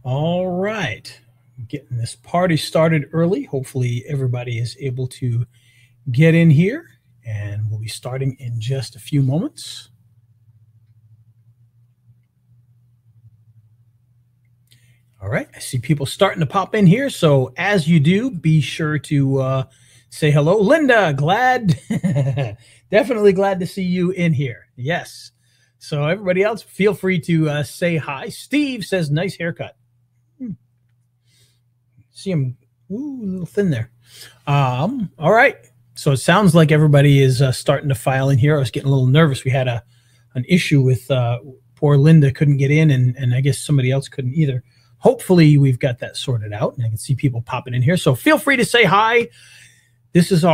All right. Getting this party started early. Hopefully, everybody is able to get in here, and we'll be starting in just a few moments. All right. I see people starting to pop in here. So, as you do, be sure to say hello. Linda, glad, definitely glad to see you in here. Yes. So, everybody else, feel free to say hi. Steve says, nice haircut. See him, ooh, a little thin there. All right. So it sounds like everybody is starting to file in here. I was getting a little nervous. We had an issue with poor Linda couldn't get in, and I guess somebody else couldn't either. Hopefully we've got that sorted out, and I can see people popping in here. So feel free to say hi. This is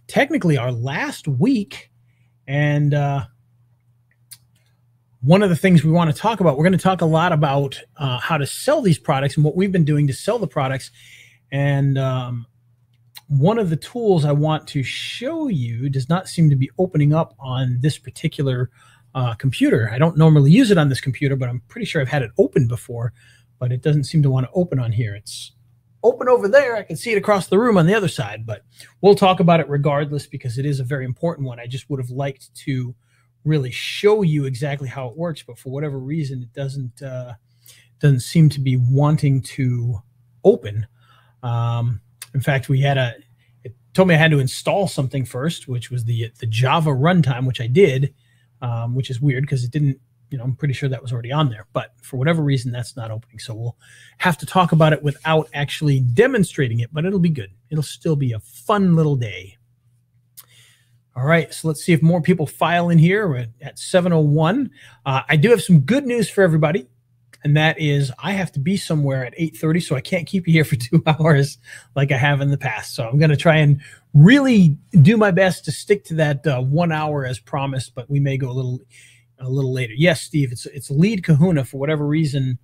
technically our last week, and one of the things we want to talk about, we're going to talk a lot about how to sell these products and what we've been doing to sell the products. And one of the tools I want to show you does not seem to be opening up on this particular computer. I don't normally use it on this computer, but I'm pretty sure I've had it open before, but it doesn't seem to want to open on here. It's open over there. I can see it across the room on the other side, but we'll talk about it regardless because it is a very important one. I just would have liked to really show you exactly how it works, but for whatever reason, it doesn't seem to be wanting to open. In fact, it told me I had to install something first, which was the Java runtime, which I did, which is weird because it didn't, I'm pretty sure that was already on there, but for whatever reason, that's not opening. So we'll have to talk about it without actually demonstrating it, but it'll be good. It'll still be a fun little day. All right, so let's see if more people file in here. We're at 7:01. I do have some good news for everybody, and that is I have to be somewhere at 8:30, so I can't keep you here for 2 hours like I have in the past. So I'm going to try and really do my best to stick to that 1 hour as promised, but we may go a little later. Yes, Steve, it's Lead Kahuna. For whatever reason,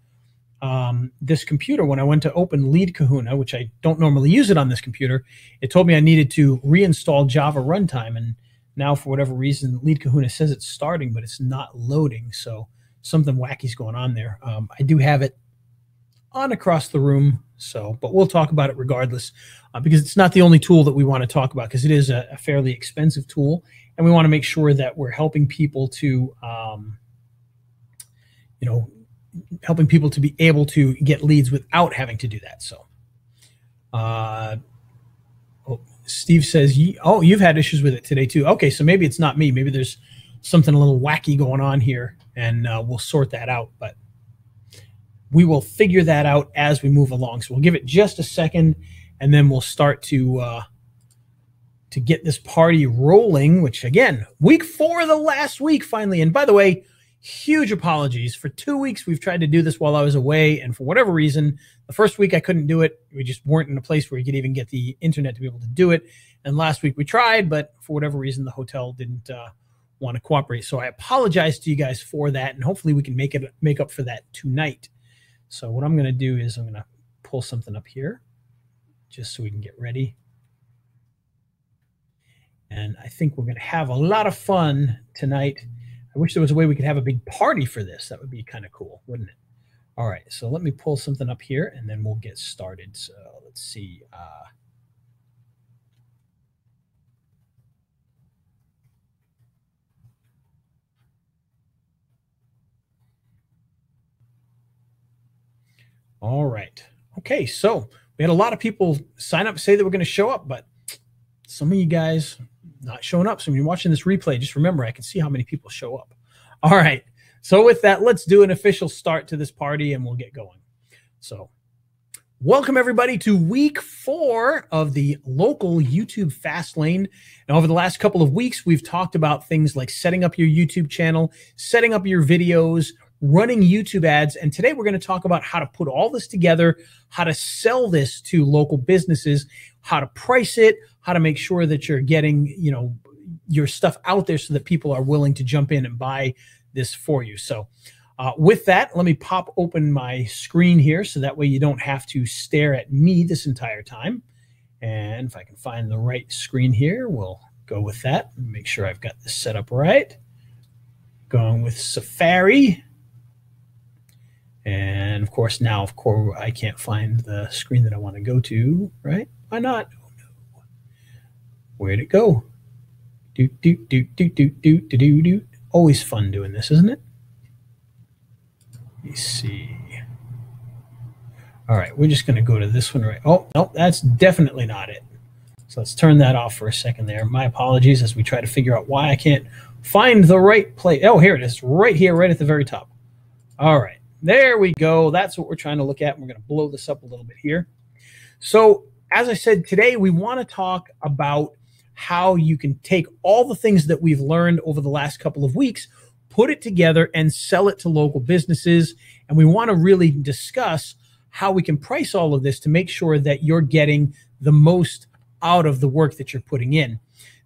this computer, when I went to open Lead Kahuna, which I don't normally use it on this computer, it told me I needed to reinstall Java runtime. And now for whatever reason, Lead Kahuna says it's starting, but it's not loading. So something wacky's going on there. I do have it on across the room. So, but we'll talk about it regardless because it's not the only tool that we want to talk about because it is a fairly expensive tool. And we want to make sure that we're helping people to, helping people to be able to get leads without having to do that. So, Steve says, you've had issues with it today too. Okay, so maybe it's not me. Maybe there's something a little wacky going on here, and we'll sort that out. But we will figure that out as we move along. So we'll give it just a second, and then we'll start to get this party rolling, which, again, week 4 of the last week finally. And by the way, huge apologies. For 2 weeks, we've tried to do this while I was away, and for whatever reason, the first week I couldn't do it. We just weren't in a place where you could even get the internet to be able to do it. And last week we tried, but for whatever reason, the hotel didn't want to cooperate. So I apologize to you guys for that, and hopefully we can make up for that tonight. So what I'm going to do is I'm going to pull something up here just so we can get ready. And I think we're going to have a lot of fun tonight. I wish there was a way we could have a big party for this. That would be kind of cool, wouldn't it? All right, so let me pull something up here, and then we'll get started. So let's see. All right. Okay, so we had a lot of people sign up, say they were going to show up, but some of you guys not showing up. So when you're watching this replay, just remember I can see how many people show up. All right. So with that, let's do an official start to this party, and we'll get going. So welcome everybody to week 4 of the local YouTube Fast Lane. And over the last couple of weeks, we've talked about things like setting up your YouTube channel, setting up your videos, running YouTube ads. And today we're going to talk about how to put all this together, how to sell this to local businesses, how to price it, how to make sure that you're getting, your stuff out there so that people are willing to jump in and buy this for you. So with that, let me pop open my screen here so that way you don't have to stare at me this entire time. And if I can find the right screen here, we'll go with that. Make sure I've got this set up right. Going with Safari. And of course, now, I can't find the screen that I want to go to, right? Why not? Oh, no. Where'd it go? Do, do, do, do, do, do, do, do, do. Always fun doing this, isn't it? Let me see. All right, we're just going to go to this one, right? Oh, no, that's definitely not it. So let's turn that off for a second there. My apologies as we try to figure out why I can't find the right place. Oh, here it is, right here, right at the very top. All right, there we go. That's what we're trying to look at. We're going to blow this up a little bit here. So as I said, today we want to talk about how you can take all the things that we've learned over the last couple of weeks, put it together and sell it to local businesses. And we want to really discuss how we can price all of this to make sure that you're getting the most out of the work that you're putting in.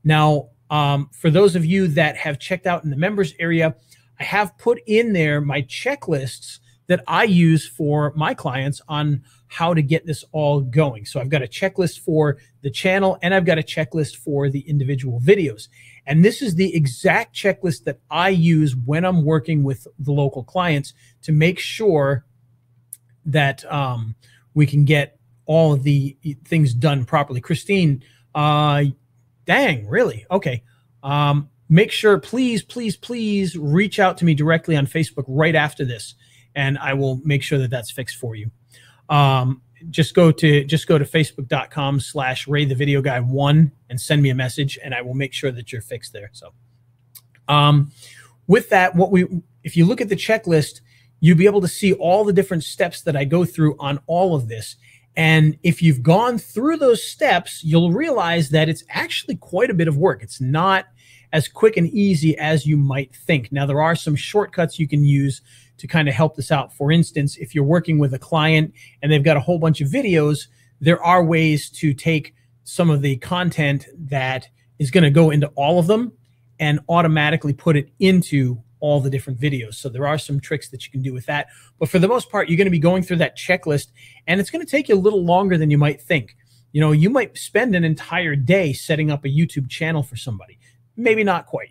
Now, for those of you that have checked out in the members area, I have put in there my checklists that I use for my clients on how to get this all going. So I've got a checklist for the channel and I've got a checklist for the individual videos. And this is the exact checklist that I use when I'm working with the local clients to make sure that we can get all of the things done properly. Christine, dang, really? Okay. Make sure, please, please, please reach out to me directly on Facebook right after this, and I will make sure that that's fixed for you. Just go to facebook.com/RayTheVideoGuy1 and send me a message, and I will make sure that you're fixed there. So, with that, if you look at the checklist, you'll be able to see all the different steps that I go through on all of this. And if you've gone through those steps, you'll realize that it's actually quite a bit of work. It's not as quick and easy as you might think. Now, there are some shortcuts you can use to kind of help this out. For instance, if you're working with a client and they've got a whole bunch of videos, there are ways to take some of the content that is going to go into all of them and automatically put it into all the different videos. So there are some tricks that you can do with that. But for the most part, you're going to be going through that checklist, and it's going to take you a little longer than you might think. You know, you might spend an entire day setting up a YouTube channel for somebody. Maybe not quite,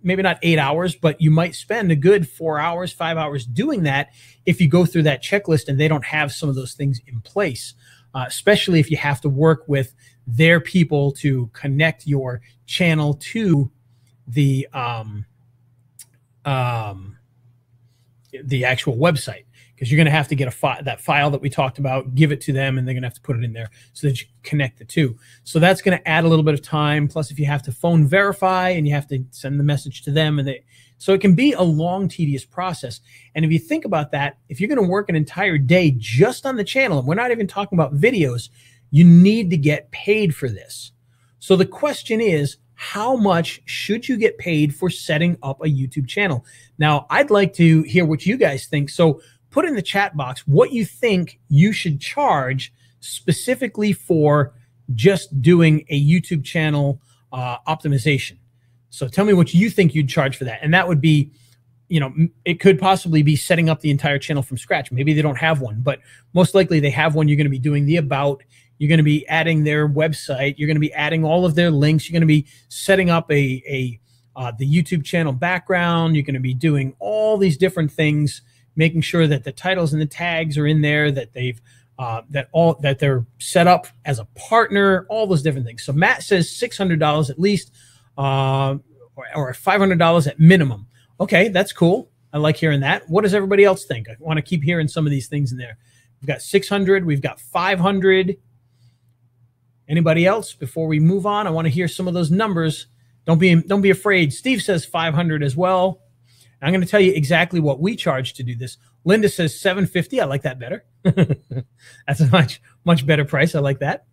maybe not 8 hours, but you might spend a good 4 hours, 5 hours doing that if you go through that checklist and they don't have some of those things in place, especially if you have to work with their people to connect your channel to the actual website, because you're going to have to get that file that we talked about, give it to them, and they're going to have to put it in there so that you connect the two. So that's going to add a little bit of time. Plus, if you have to phone verify and you have to send the message to them, so it can be a long, tedious process. And if you think about that, if you're going to work an entire day just on the channel, and we're not even talking about videos, you need to get paid for this. So the question is, how much should you get paid for setting up a YouTube channel? Now, I'd like to hear what you guys think. So put in the chat box what you think you should charge specifically for just doing a YouTube channel optimization. So tell me what you think you'd charge for that. And that would be, it could possibly be setting up the entire channel from scratch. Maybe they don't have one, but most likely they have one. You're going to be doing the about. You're going to be adding their website. You're going to be adding all of their links. You're going to be setting up the YouTube channel background. You're going to be doing all these different things, making sure that the titles and the tags are in there, that that they're set up as a partner, all those different things. So Matt says $600 at least, or $500 at minimum. Okay, that's cool. I like hearing that. What does everybody else think? I want to keep hearing some of these things in there. We've got 600. We've got 500. Anybody else? Before we move on, I want to hear some of those numbers. Don't be afraid. Steve says 500 as well. And I'm going to tell you exactly what we charge to do this. Linda says $750. I like that better. That's a much better price. I like that.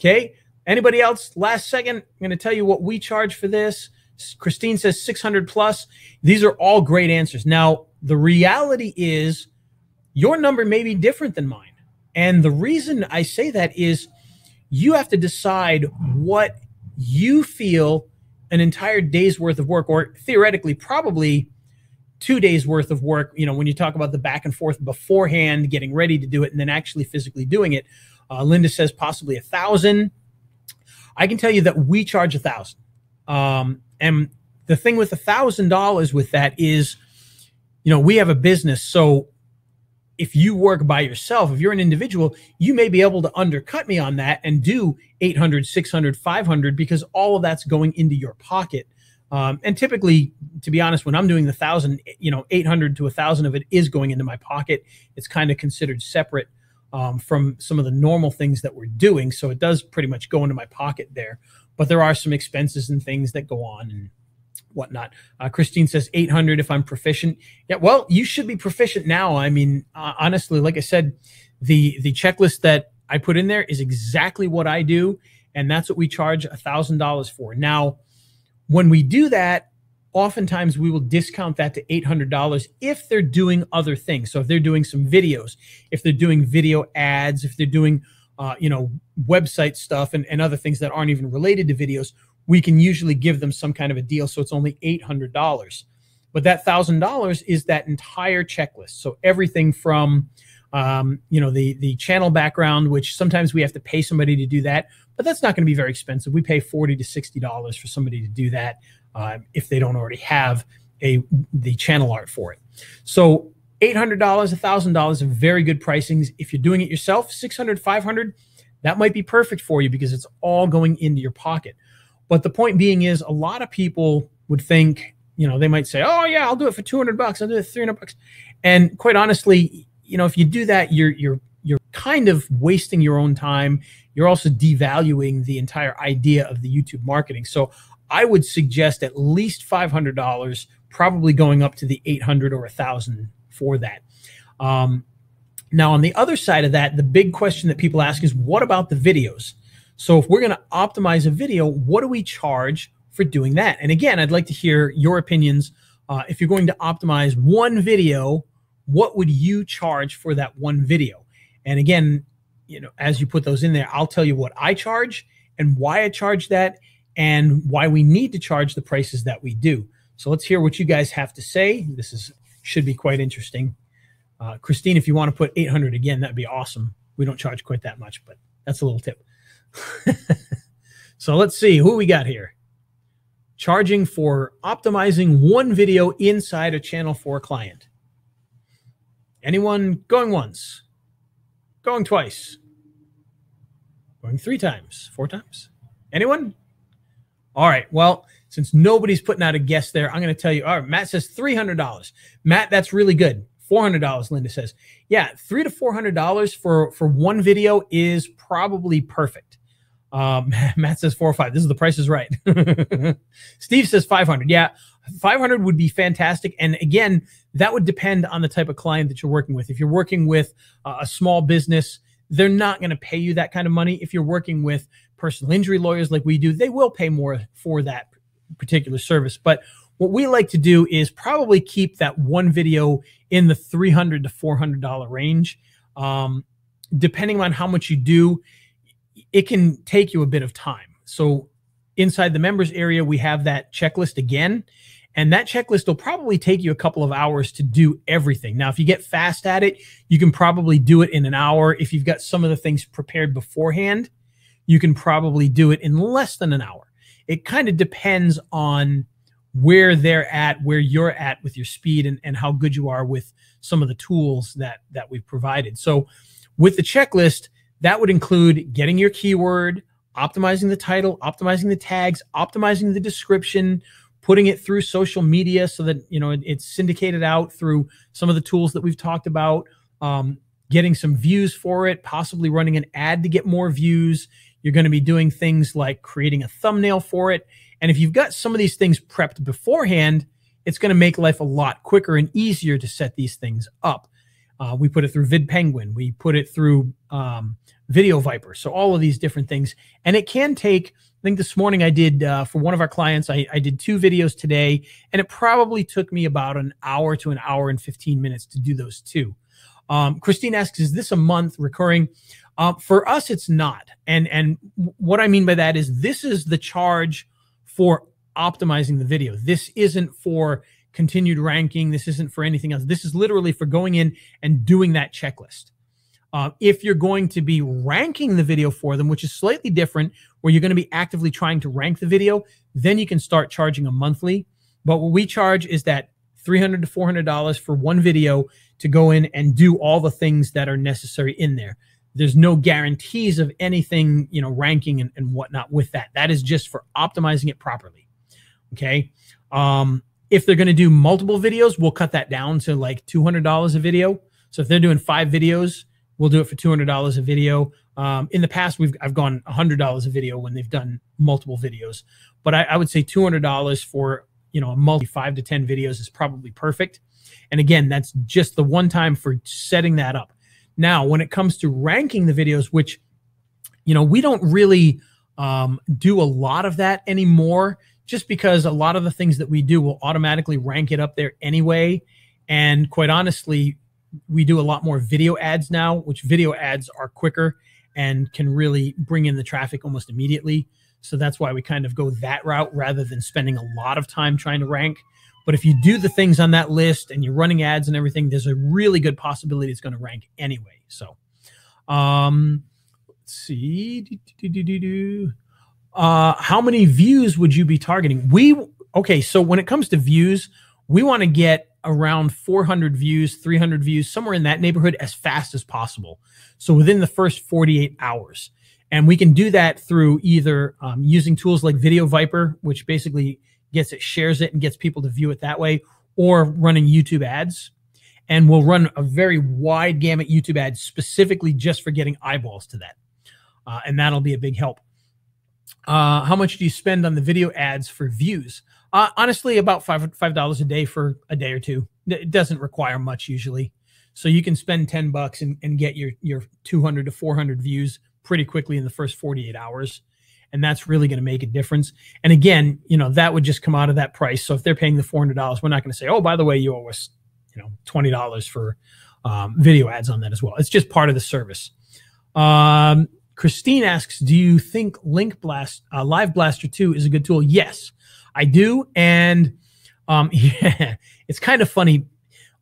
Okay. Anybody else? Last second, I'm going to tell you what we charge for this. Christine says 600 plus. These are all great answers. Now, the reality is your number may be different than mine. And the reason I say that is you have to decide what you feel an entire day's worth of work, or theoretically probably 2 days worth of work, when you talk about the back and forth beforehand, getting ready to do it, and then actually physically doing it. Linda says possibly 1,000. I can tell you that we charge 1,000. And the thing with $1,000 with that is, we have a business. So if you work by yourself, if you're an individual, you may be able to undercut me on that and do 800, 600, 500, because all of that's going into your pocket. And typically, to be honest, when I'm doing the 1,000, 800 to 1,000 of it is going into my pocket. It's kind of considered separate from some of the normal things that we're doing. So it does pretty much go into my pocket there. But there are some expenses and things that go on and whatnot. Christine says 800 if I'm proficient. Yeah, well, you should be proficient now. I mean, honestly, like I said, the checklist that I put in there is exactly what I do, and that's what we charge $1,000 for. Now, when we do that, oftentimes we will discount that to $800 if they're doing other things. So if they're doing some videos, if they're doing video ads, if they're doing website stuff and other things that aren't even related to videos, we can usually give them some kind of a deal. So it's only $800. But that $1,000 is that entire checklist. So everything from, the channel background, which sometimes we have to pay somebody to do that, but that's not going to be very expensive. We pay $40 to $60 for somebody to do that if they don't already have the channel art for it. So $800, $1,000 are very good pricings. If you're doing it yourself, $600, $500, that might be perfect for you because it's all going into your pocket. But the point being is, a lot of people would think, they might say, oh yeah, I'll do it for $200. I'll do it for $300. And quite honestly, if you do that, you're kind of wasting your own time. You're also devaluing the entire idea of the YouTube marketing. So I would suggest at least $500, probably going up to the $800 or $1,000 for that. Now, on the other side of that, the big question that people ask is, what about the videos? So if we're going to optimize a video, what do we charge for doing that? And again, I'd like to hear your opinions. If you're going to optimize one video, what would you charge for that one video? And again, as you put those in there, I'll tell you what I charge and why I charge that and why we need to charge the prices that we do. So let's hear what you guys have to say. This should be quite interesting. Christine, if you want to put 800 again, that'd be awesome. We don't charge quite that much, but that's a little tip. So let's see who we got here. Charging for optimizing one video inside a channel for a client. Anyone going once? Going twice? Going 3 times? 4 times? Anyone? All right. Well, since nobody's putting out a guess there, I'm going to tell you. All right. Matt says $300. Matt, that's really good. $400. Linda says, yeah, $300 to $400 for one video is probably perfect. Matt says 4 or 5. This is the Price is Right. Steve says 500. Yeah, 500 would be fantastic. And again, that would depend on the type of client that you're working with. If you're working with a small business, they're not going to pay you that kind of money. If you're working with personal injury lawyers like we do, they will pay more for that particular service. But what we like to do is probably keep that one video in the $300 to $400 range. Depending on how much you do, it can take you a bit of time. So inside the members area, we have that checklist again, and that checklist will probably take you a couple of hours to do everything. Now, if you get fast at it, you can probably do it in an hour. If you've got some of the things prepared beforehand, you can probably do it in less than an hour. It kind of depends on where they're at, where you're at with your speed and how good you are with some of the tools that we've provided. So with the checklist, that would include getting your keyword, optimizing the title, optimizing the tags, optimizing the description, putting it through social media so that it's syndicated out through some of the tools that we've talked about, getting some views for it, possibly running an ad to get more views. You're going to be doing things like creating a thumbnail for it. And if you've got some of these things prepped beforehand, it's going to make life a lot quicker and easier to set these things up. We put it through VidPenguin. We put it through Video Viper. So all of these different things. And it can take, I think this morning I did, for one of our clients, I did 2 videos today, and it probably took me about an hour to an hour and 15 minutes to do those 2. Christine asks, is this a month recurring? For us, it's not. And what I mean by that is this is the charge for optimizing the video. This isn't for continued ranking. This isn't for anything else. This is literally for going in and doing that checklist. If you're going to be ranking the video for them, which is slightly different, where you're going to be actively trying to rank the video, then you can start charging a monthly. But what we charge is that $300 to $400 for one video to go in and do all the things that are necessary in there. There's no guarantees of anything, you know, ranking and whatnot with that. That is just for optimizing it properly. Okay. If they're going to do multiple videos, we'll cut that down to like $200 a video. So if they're doing 5 videos, we'll do it for $200 a video. In the past, I've gone $100 a video when they've done multiple videos, but I would say $200 for, you know, a multi 5 to 10 videos is probably perfect. And again, that's just the one time for setting that up. Now, when it comes to ranking the videos, which, you know, we don't really do a lot of that anymore, just because a lot of the things that we do will automatically rank it up there anyway. And quite honestly, we do a lot more video ads now, which video ads are quicker and can really bring in the traffic almost immediately. So that's why we kind of go that route rather than spending a lot of time trying to rank. But if you do the things on that list and you're running ads and everything, there's a really good possibility it's going to rank anyway. So let's see. How many views would you be targeting? Okay, so when it comes to views, we want to get around 400 views, 300 views, somewhere in that neighborhood as fast as possible. So within the first 48 hours. And we can do that through either using tools like Video Viper, which basically shares it and gets people to view it that way, or running YouTube ads. And we'll run a very wide gamut YouTube ads specifically just for getting eyeballs to that. And that'll be a big help. How much do you spend on the video ads for views? Honestly, about $5 a day for a day or two. It doesn't require much usually. So you can spend $10 and get your 200 to 400 views pretty quickly in the first 48 hours. And that's really going to make a difference. And again, you know, that would just come out of that price. So if they're paying the $400, we're not going to say, oh, by the way, you owe us, you know, $20 for video ads on that as well. It's just part of the service. Christine asks, do you think Live Blaster 2 is a good tool? Yes, I do. And yeah, it's kind of funny.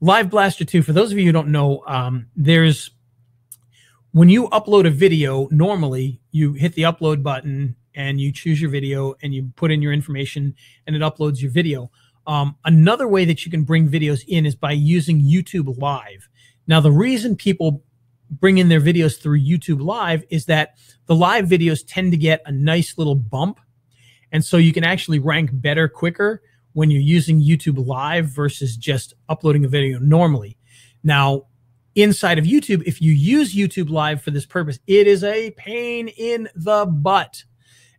Live Blaster 2, for those of you who don't know, when you upload a video, normally you hit the upload button and you choose your video and you put in your information and it uploads your video. Another way that you can bring videos in is by using YouTube Live. Now, the reason people bring in their videos through YouTube Live is that the live videos tend to get a nice little bump. And so you can actually rank better, quicker when you're using YouTube Live versus just uploading a video normally. Now, inside of YouTube, if you use YouTube Live for this purpose, it is a pain in the butt.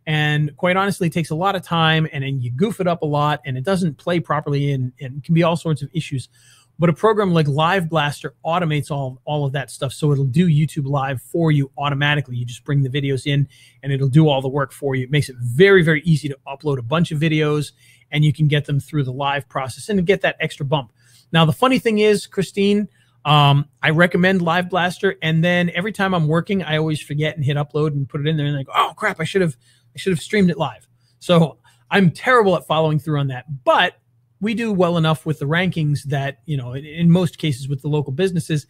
And quite honestly, it takes a lot of time and then you goof it up a lot and it doesn't play properly and can be all sorts of issues. But a program like Live Blaster automates all of that stuff. So it'll do YouTube Live for you automatically. You just bring the videos in and it'll do all the work for you. It makes it very, very easy to upload a bunch of videos and you can get them through the live process and get that extra bump. Now, the funny thing is, Christine, I recommend Live Blaster, and then every time I'm working, I always forget and hit upload and put it in there, and I go, "Oh crap! I should have streamed it live." So I'm terrible at following through on that, but we do well enough with the rankings that, you know, in most cases with the local businesses,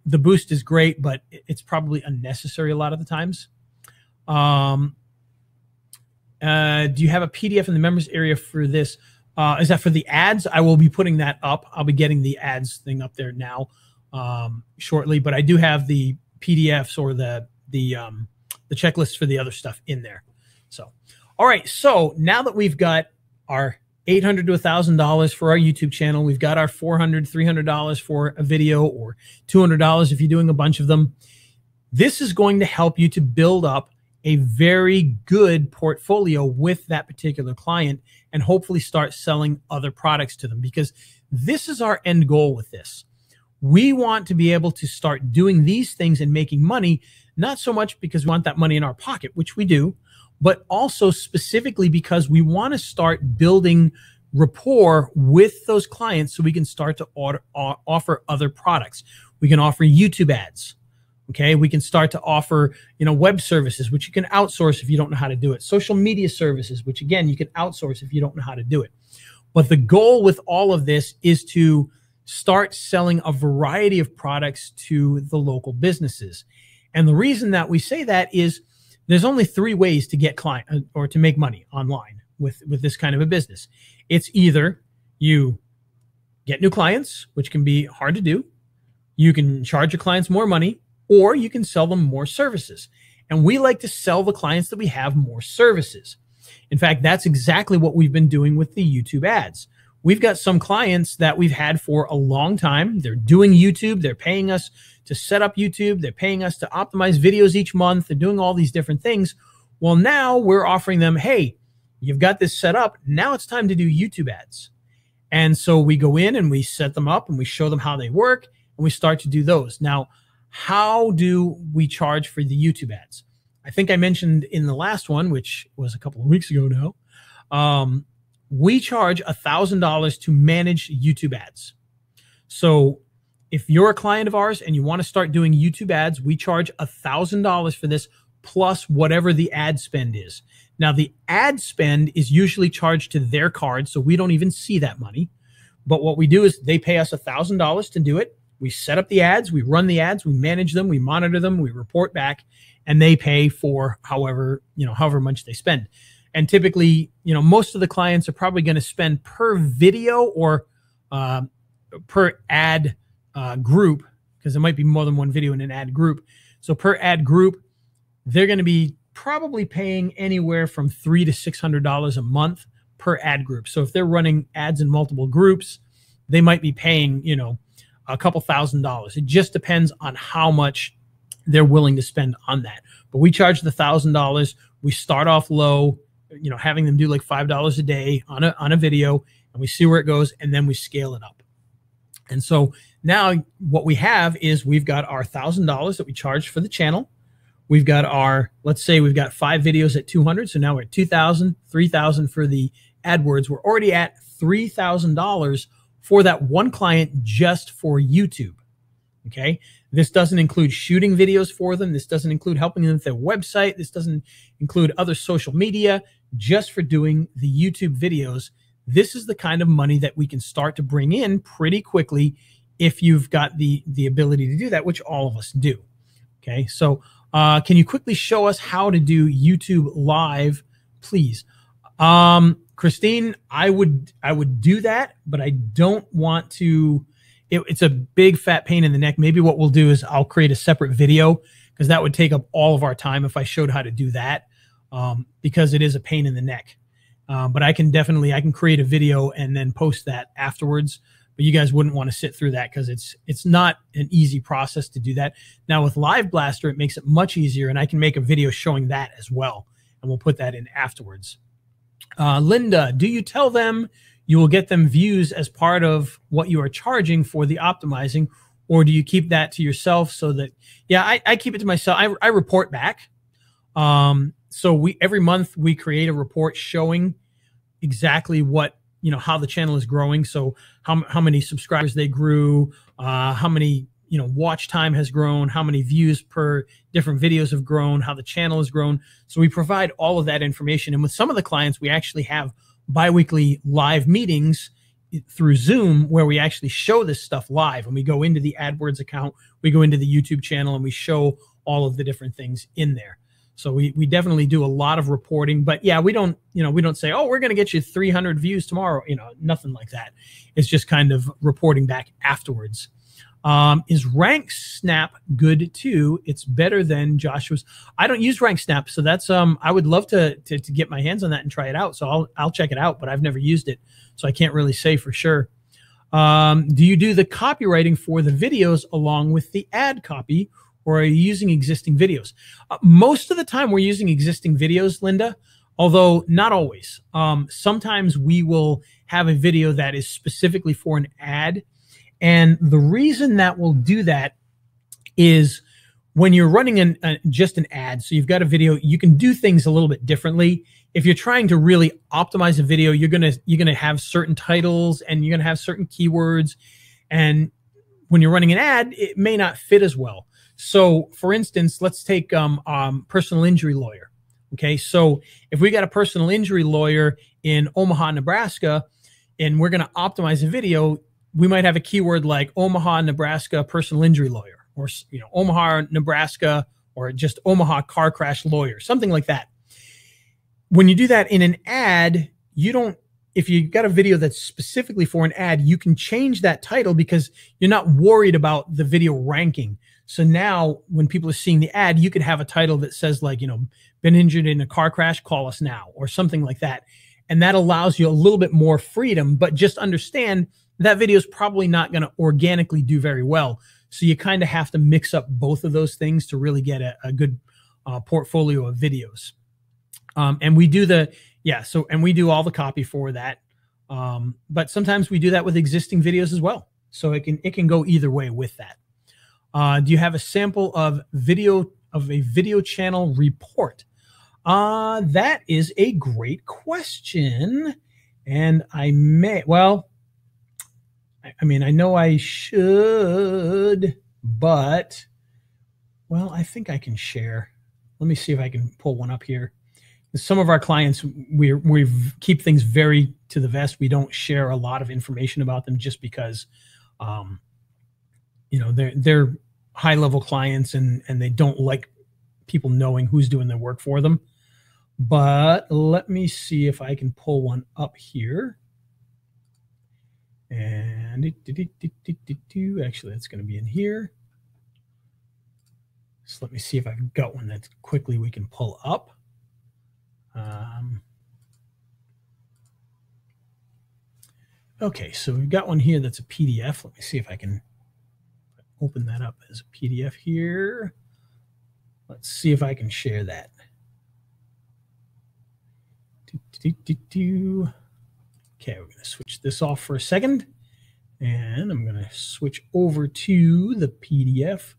the boost is great, but it's probably unnecessary a lot of the times. Do you have a PDF in the members area for this? Is that for the ads? I will be putting that up. I'll be getting the ads thing up there now shortly, but I do have the PDFs or the checklists for the other stuff in there. So, all right. So now that we've got our $800 to $1,000 for our YouTube channel, we've got our $400, $300 for a video, or $200 if you're doing a bunch of them. This is going to help you to build up a very good portfolio with that particular client and hopefully start selling other products to them, because this is our end goal with this. We want to be able to start doing these things and making money, not so much because we want that money in our pocket, which we do, but also specifically because we want to start building rapport with those clients so we can start to offer other products. We can offer YouTube ads. Okay, we can start to offer, you know, web services, which you can outsource if you don't know how to do it. Social media services, which again, you can outsource if you don't know how to do it. But the goal with all of this is to start selling a variety of products to the local businesses. And the reason that we say that is there's only 3 ways to get client or to make money online with this kind of a business. It's either you get new clients, which can be hard to do. You can charge your clients more money, or you can sell them more services. And we like to sell the clients that we have more services. In fact, that's exactly what we've been doing with the YouTube ads. We've got some clients that we've had for a long time. They're doing YouTube. They're paying us to set up YouTube. They're paying us to optimize videos each month. They're doing all these different things. Well, now we're offering them, hey, you've got this set up. Now it's time to do YouTube ads. And so we go in and we set them up and we show them how they work and we start to do those. Now, how do we charge for the YouTube ads? I think I mentioned in the last one, which was a couple of weeks ago now, we charge $1,000 to manage YouTube ads. So if you're a client of ours and you want to start doing YouTube ads, we charge $1,000 for this plus whatever the ad spend is. Now, the ad spend is usually charged to their card, so we don't even see that money. But what we do is they pay us $1,000 to do it. We set up the ads, we run the ads, we manage them, we monitor them, we report back, and they pay for however much they spend. And typically, most of the clients are probably going to spend per video or per ad group, because there might be more than one video in an ad group. So per ad group, they're going to be probably paying anywhere from $300 to $600 a month per ad group. So if they're running ads in multiple groups, they might be paying, a couple $1,000s. It just depends on how much they're willing to spend on that. But we charge the $1,000. We start off low, having them do like $5 a day on a video, and we see where it goes, and then we scale it up. And so now what we have is we've got our $1,000 that we charge for the channel. We've got let's say we've got 5 videos at 200. So now we're at 2,000, 3,000 for the AdWords. We're already at $3,000 for that one client just for YouTube. Okay. This doesn't include shooting videos for them. This doesn't include helping them with their website. This doesn't include other social media. Just for doing the YouTube videos, this is the kind of money that we can start to bring in pretty quickly if you've got the ability to do that, which all of us do. Okay. So can you quickly show us how to do YouTube live, please? Christine, I would do that, but I don't want to. It's a big fat pain in the neck. Maybe what we'll do is I'll create a separate video, because that would take up all of our time if I showed how to do that, because it is a pain in the neck. But I can create a video and then post that afterwards. But you guys wouldn't want to sit through that, because it's not an easy process to do that. Now with Live Blaster, it makes it much easier, and I can make a video showing that as well, and we'll put that in afterwards. Linda, do you tell them you will get them views as part of what you are charging for the optimizing, or do you keep that to yourself? So that, yeah, I keep it to myself. I report back. So every month we create a report showing exactly what, how the channel is growing. So how many subscribers they grew, how many, watch time has grown, how many views per different videos have grown, how the channel has grown. So we provide all of that information. And with some of the clients, we actually have bi-weekly live meetings through Zoom where we actually show this stuff live, and we go into the AdWords account, we go into the YouTube channel, and we show all of the different things in there. So we definitely do a lot of reporting, but yeah, we don't say, oh, we're going to get you 300 views tomorrow, nothing like that. It's just kind of reporting back afterwards. Is Rank Snap good too? It's better than Joshua's. I don't use Rank Snap, so that's I would love to get my hands on that and try it out. So I'll check it out, but I've never used it, so I can't really say for sure. Do you do the copywriting for the videos along with the ad copy, or are you using existing videos? Most of the time we're using existing videos, Linda, although not always. Sometimes we will have a video that is specifically for an ad. And the reason that we'll do that is when you're running just an ad, so you've got a video, you can do things a little bit differently. If you're trying to really optimize a video, you're gonna have certain titles and you're gonna have certain keywords. And when you're running an ad, it may not fit as well. So for instance, let's take personal injury lawyer. Okay, so if we got a personal injury lawyer in Omaha, Nebraska, and we're gonna optimize a video, we might have a keyword like Omaha, Nebraska personal injury lawyer, or Omaha, Nebraska, or just Omaha car crash lawyer, something like that. When you do that in an ad, if you got a video that's specifically for an ad, you can change that title because you're not worried about the video ranking. So now when people are seeing the ad, you could have a title that says like, been injured in a car crash, call us now, or something like that. And that allows you a little bit more freedom, but just understand that video is probably not going to organically do very well. So you kind of have to mix up both of those things to really get a good portfolio of videos. And we do and we do all the copy for that. But sometimes we do that with existing videos as well. So it can go either way with that. Do you have a sample of a video channel report? That is a great question. And I know I should, but, I think I can share. Let me see if I can pull one up here. Some of our clients, we keep things very to the vest. We don't share a lot of information about them just because, they're high-level clients and they don't like people knowing who's doing their work for them. But let me see if I can pull one up here. And actually, that's going to be in here. So let me see if I've got one that quickly we can pull up. Okay, so we've got one here that's a PDF. Let me see if I can open that up as a PDF here. Let's see if I can share that. Okay, we're going to switch this off for a second. And I'm going to switch over to the PDF.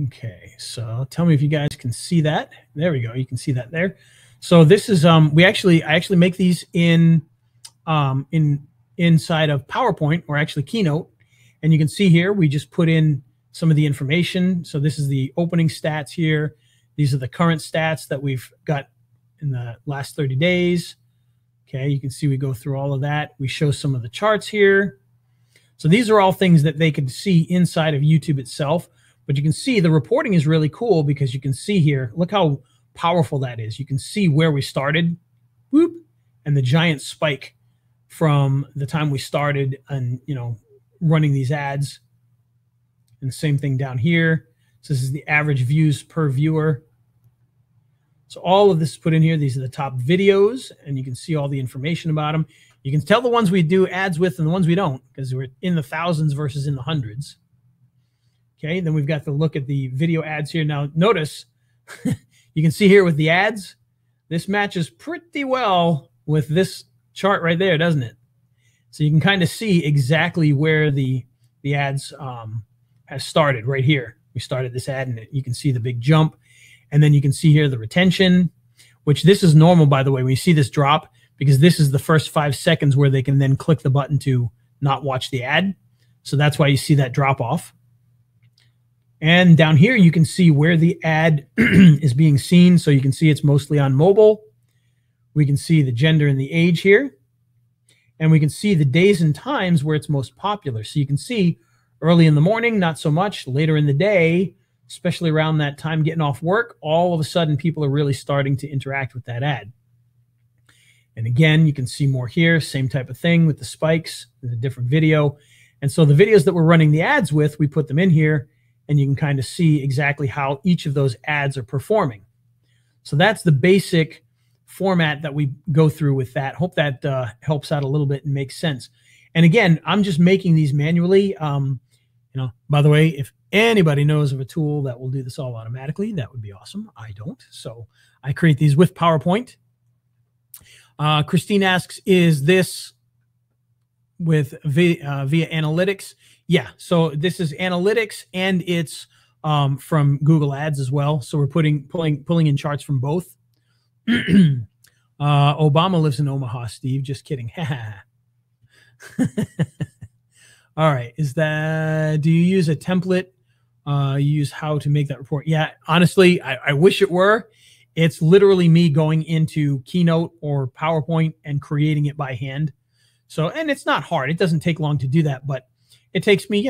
Okay, so tell me if you guys can see that. There we go. You can see that there. So this is I actually make these inside of PowerPoint or actually Keynote. And you can see here we just put in some of the information. So this is the opening stats here. These are the current stats that we've got in the last 30 days. Okay, you can see we go through all of that. We show some of the charts here. So these are all things that they could see inside of YouTube itself. But you can see the reporting is really cool because you can see here, look how powerful that is. You can see where we started, whoop, and the giant spike from the time we started and, running these ads. And the same thing down here. So this is the average views per viewer. So all of this is put in here. These are the top videos, and you can see all the information about them. You can tell the ones we do ads with and the ones we don't because we're in the thousands versus in the hundreds. Okay, then we've got to look at the video ads here. Now, notice you can see here with the ads, this matches pretty well with this chart right there, doesn't it? So you can kind of see exactly where the ads has started right here. We started this ad, and you can see the big jump. And then you can see here the retention, which this is normal, by the way. We see this drop because this is the first 5 seconds where they can then click the button to not watch the ad. So that's why you see that drop off. And down here, you can see where the ad is being seen. So you can see it's mostly on mobile. We can see the gender and the age here. And we can see the days and times where it's most popular. So you can see early in the morning, not so much. Later in the day, especially around that time getting off work, all of a sudden people are really starting to interact with that ad. And again, you can see more here, same type of thing with the spikes, the different video. And so the videos that we're running the ads with, we put them in here, and you can kind of see exactly how each of those ads are performing. So that's the basic format that we go through with that. Hope that helps out a little bit and makes sense. And again, I'm just making these manually. By the way, if anybody knows of a tool that will do this all automatically, that would be awesome. I don't. So I create these with PowerPoint. Christine asks, is this with via analytics? Yeah. So this is analytics, and it's from Google Ads as well. So we're pulling in charts from both. Obama lives in Omaha, Steve. Just kidding. All right. Do you use a template? You use how to make that report? Yeah, honestly, I wish it were. It's literally me going into Keynote or PowerPoint and creating it by hand. So, and it's not hard. It doesn't take long to do that, but it takes me,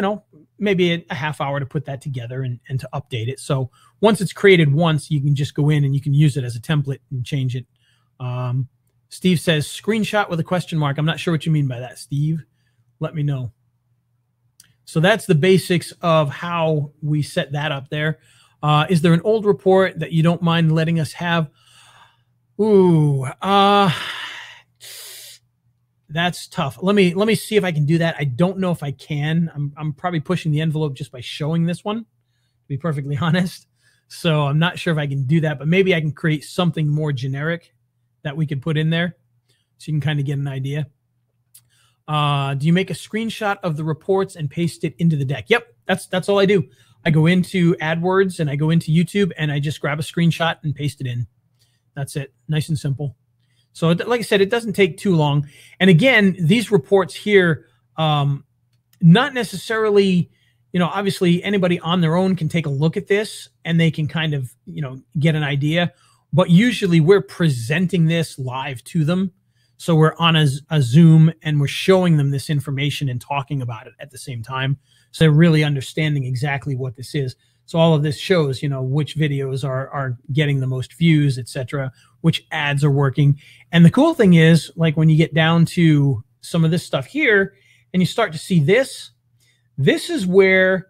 maybe a half hour to put that together and to update it. So once it's created once, you can just go in and you can use it as a template and change it. Steve says screenshot with a question mark. I'm not sure what you mean by that, Steve. Let me know. So that's the basics of how we set that up there. Is there an old report that you don't mind letting us have? Ooh, that's tough. Let me see if I can do that. I don't know if I can. I'm probably pushing the envelope just by showing this one, to be perfectly honest. So I'm not sure if I can do that, but maybe I can create something more generic that we could put in there so you can kind of get an idea. Do you make a screenshot of the reports and paste it into the deck? Yep, that's all I do. I go into AdWords and I go into YouTube and I just grab a screenshot and paste it in. That's it. Nice and simple. So like I said, it doesn't take too long. And again, these reports here, not necessarily, obviously anybody on their own can take a look at this and they can kind of, get an idea. But usually we're presenting this live to them. So we're on a Zoom and we're showing them this information and talking about it at the same time. So they're really understanding exactly what this is. So all of this shows, which videos are getting the most views, etc., which ads are working. And the cool thing is, like when you get down to some of this stuff here and you start to see this is where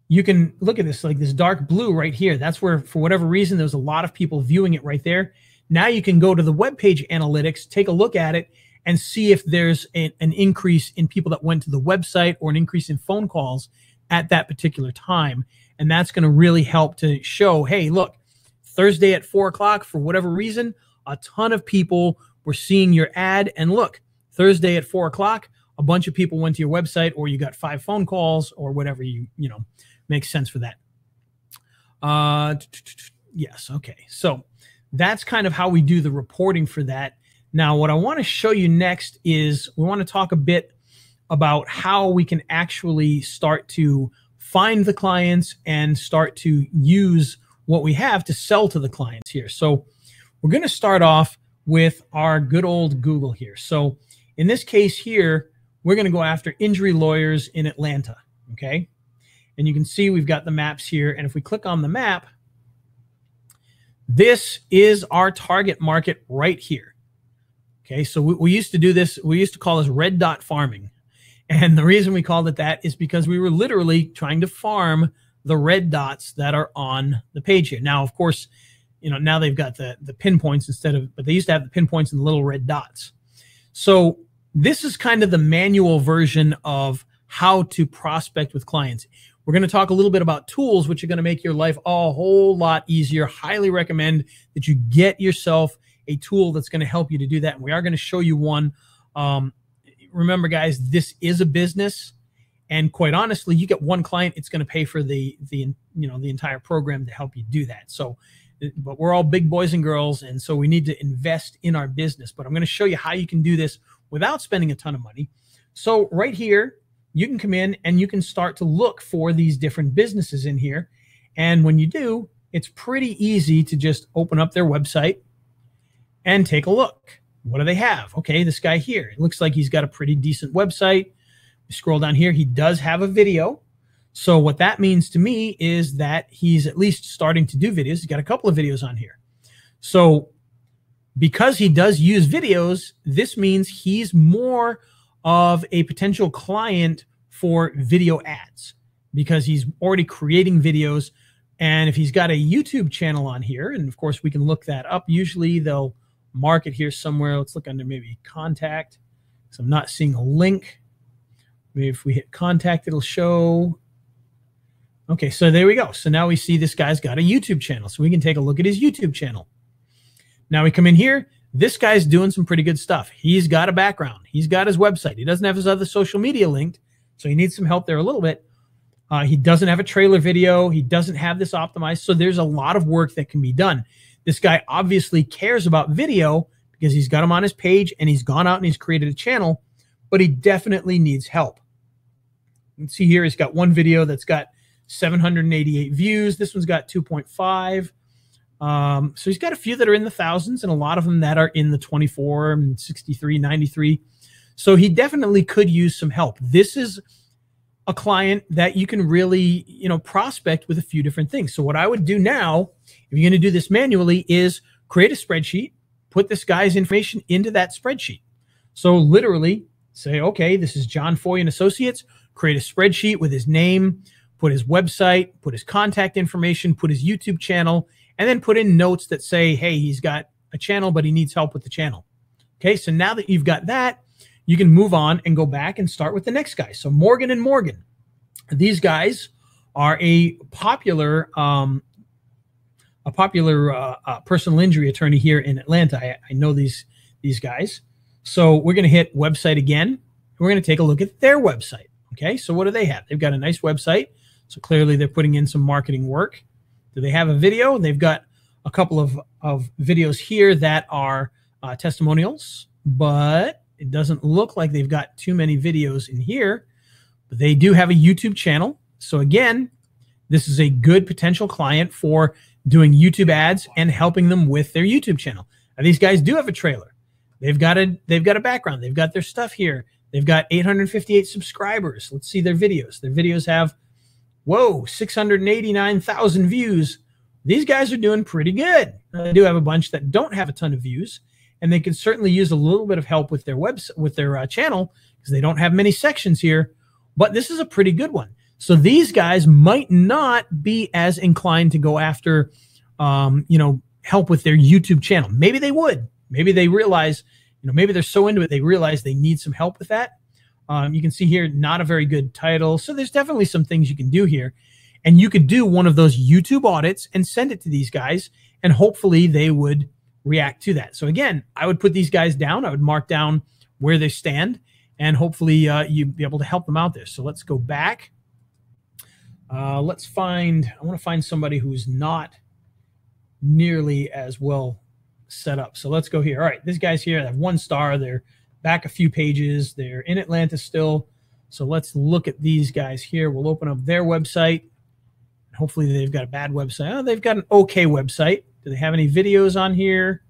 you can look at this, like this dark blue right here. That's where, for whatever reason, there's a lot of people viewing it right there. Now you can go to the web page analytics, take a look at it, and see if there's an increase in people that went to the website or an increase in phone calls at that particular time. And that's going to really help to show, hey, look, Thursday at 4 o'clock, for whatever reason, a ton of people were seeing your ad. And look, Thursday at 4 o'clock, a bunch of people went to your website, or you got 5 phone calls, or whatever makes sense for that. Yes. Okay. So that's kind of how we do the reporting for that. Now, what I want to show you next is we want to talk a bit about how we can actually start to find the clients and start to use what we have to sell to the clients here. So we're going to start off with our good old Google here. So in this case here, we're going to go after injury lawyers in Atlanta. Okay. And you can see we've got the maps here. And if we click on the map, this is our target market right here. Okay. So we used to do this. We used to call this red dot farming. And the reason we called it that is because we were literally trying to farm the red dots that are on the page here. Now, of course, now they've got the pinpoints but they used to have the pinpoints and the little red dots. So this is kind of the manual version of how to prospect with clients. We're going to talk a little bit about tools, which are going to make your life a whole lot easier. Highly recommend that you get yourself a tool that's going to help you to do that. And we are going to show you one. Remember, guys, this is a business, and quite honestly, you get one client, it's going to pay for the entire program to help you do that. So, but we're all big boys and girls, and so we need to invest in our business. But I'm going to show you how you can do this without spending a ton of money. So right here, you can come in and you can start to look for these different businesses in here. And when you do, it's pretty easy to just open up their website and take a look. What do they have? Okay, this guy here, it looks like he's got a pretty decent website. You scroll down here, he does have a video. So what that means to me is that he's at least starting to do videos. He's got a couple of videos on here. So because he does use videos, this means he's more of a potential client for video ads because he's already creating videos. And if he's got a YouTube channel on here, and of course we can look that up, usually they'll mark it here somewhere. Let's look under maybe contact. So I'm not seeing a link. Maybe if we hit contact, it'll show. Okay, so there we go. So now we see this guy's got a YouTube channel. So we can take a look at his YouTube channel. Now we come in here. This guy's doing some pretty good stuff. He's got a background. He's got his website. He doesn't have his other social media linked, so he needs some help there a little bit. He doesn't have a trailer video. He doesn't have this optimized. So there's a lot of work that can be done. This guy obviously cares about video because he's got him on his page and he's gone out and he's created a channel, but he definitely needs help. You can see here he's got one video that's got 788 views. This one's got 2.5. So he's got a few that are in the thousands and a lot of them that are in the 24 and 63, 93. So he definitely could use some help. This is a client that you can really, prospect with a few different things. So what I would do now, if you're going to do this manually, is create a spreadsheet, put this guy's information into that spreadsheet. So literally say, okay, this is John Foy and Associates, create a spreadsheet with his name, put his website, put his contact information, put his YouTube channel, and then put in notes that say, hey, he's got a channel, but he needs help with the channel. Okay, so now that you've got that, you can move on and go back and start with the next guy. So Morgan and Morgan. These guys are a popular personal injury attorney here in Atlanta. I know these guys. So we're going to hit website again. We're going to take a look at their website. Okay, so what do they have? They've got a nice website. So clearly they're putting in some marketing work. Do they have a video? They've got a couple of videos here that are testimonials, but it doesn't look like they've got too many videos in here. But they do have a YouTube channel. So again, this is a good potential client for doing YouTube ads and helping them with their YouTube channel. Now, these guys do have a trailer. They've got a background. They've got their stuff here. They've got 858 subscribers. Let's see their videos. Their videos have, 689,000 views. These guys are doing pretty good. They do have a bunch that don't have a ton of views, and they could certainly use a little bit of help with their website, with their channel, because they don't have many sections here. But this is a pretty good one. So these guys might not be as inclined to go after, help with their YouTube channel. Maybe they would. Maybe they realize, maybe they're so into it, they realize they need some help with that. You can see here, not a very good title. So there's definitely some things you can do here. And you could do one of those YouTube audits and send it to these guys, and hopefully they would react to that. So again, I would put these guys down. I would mark down where they stand, and hopefully you'd be able to help them out there. So let's go back. I want to find somebody who's not nearly as well set up. So let's go here. All right, these guys here have 1 star. They're back a few pages. They're in Atlanta still. So let's look at these guys here. We'll open up their website. Hopefully they've got a bad website. Oh, they've got an okay website. Do they have any videos on here?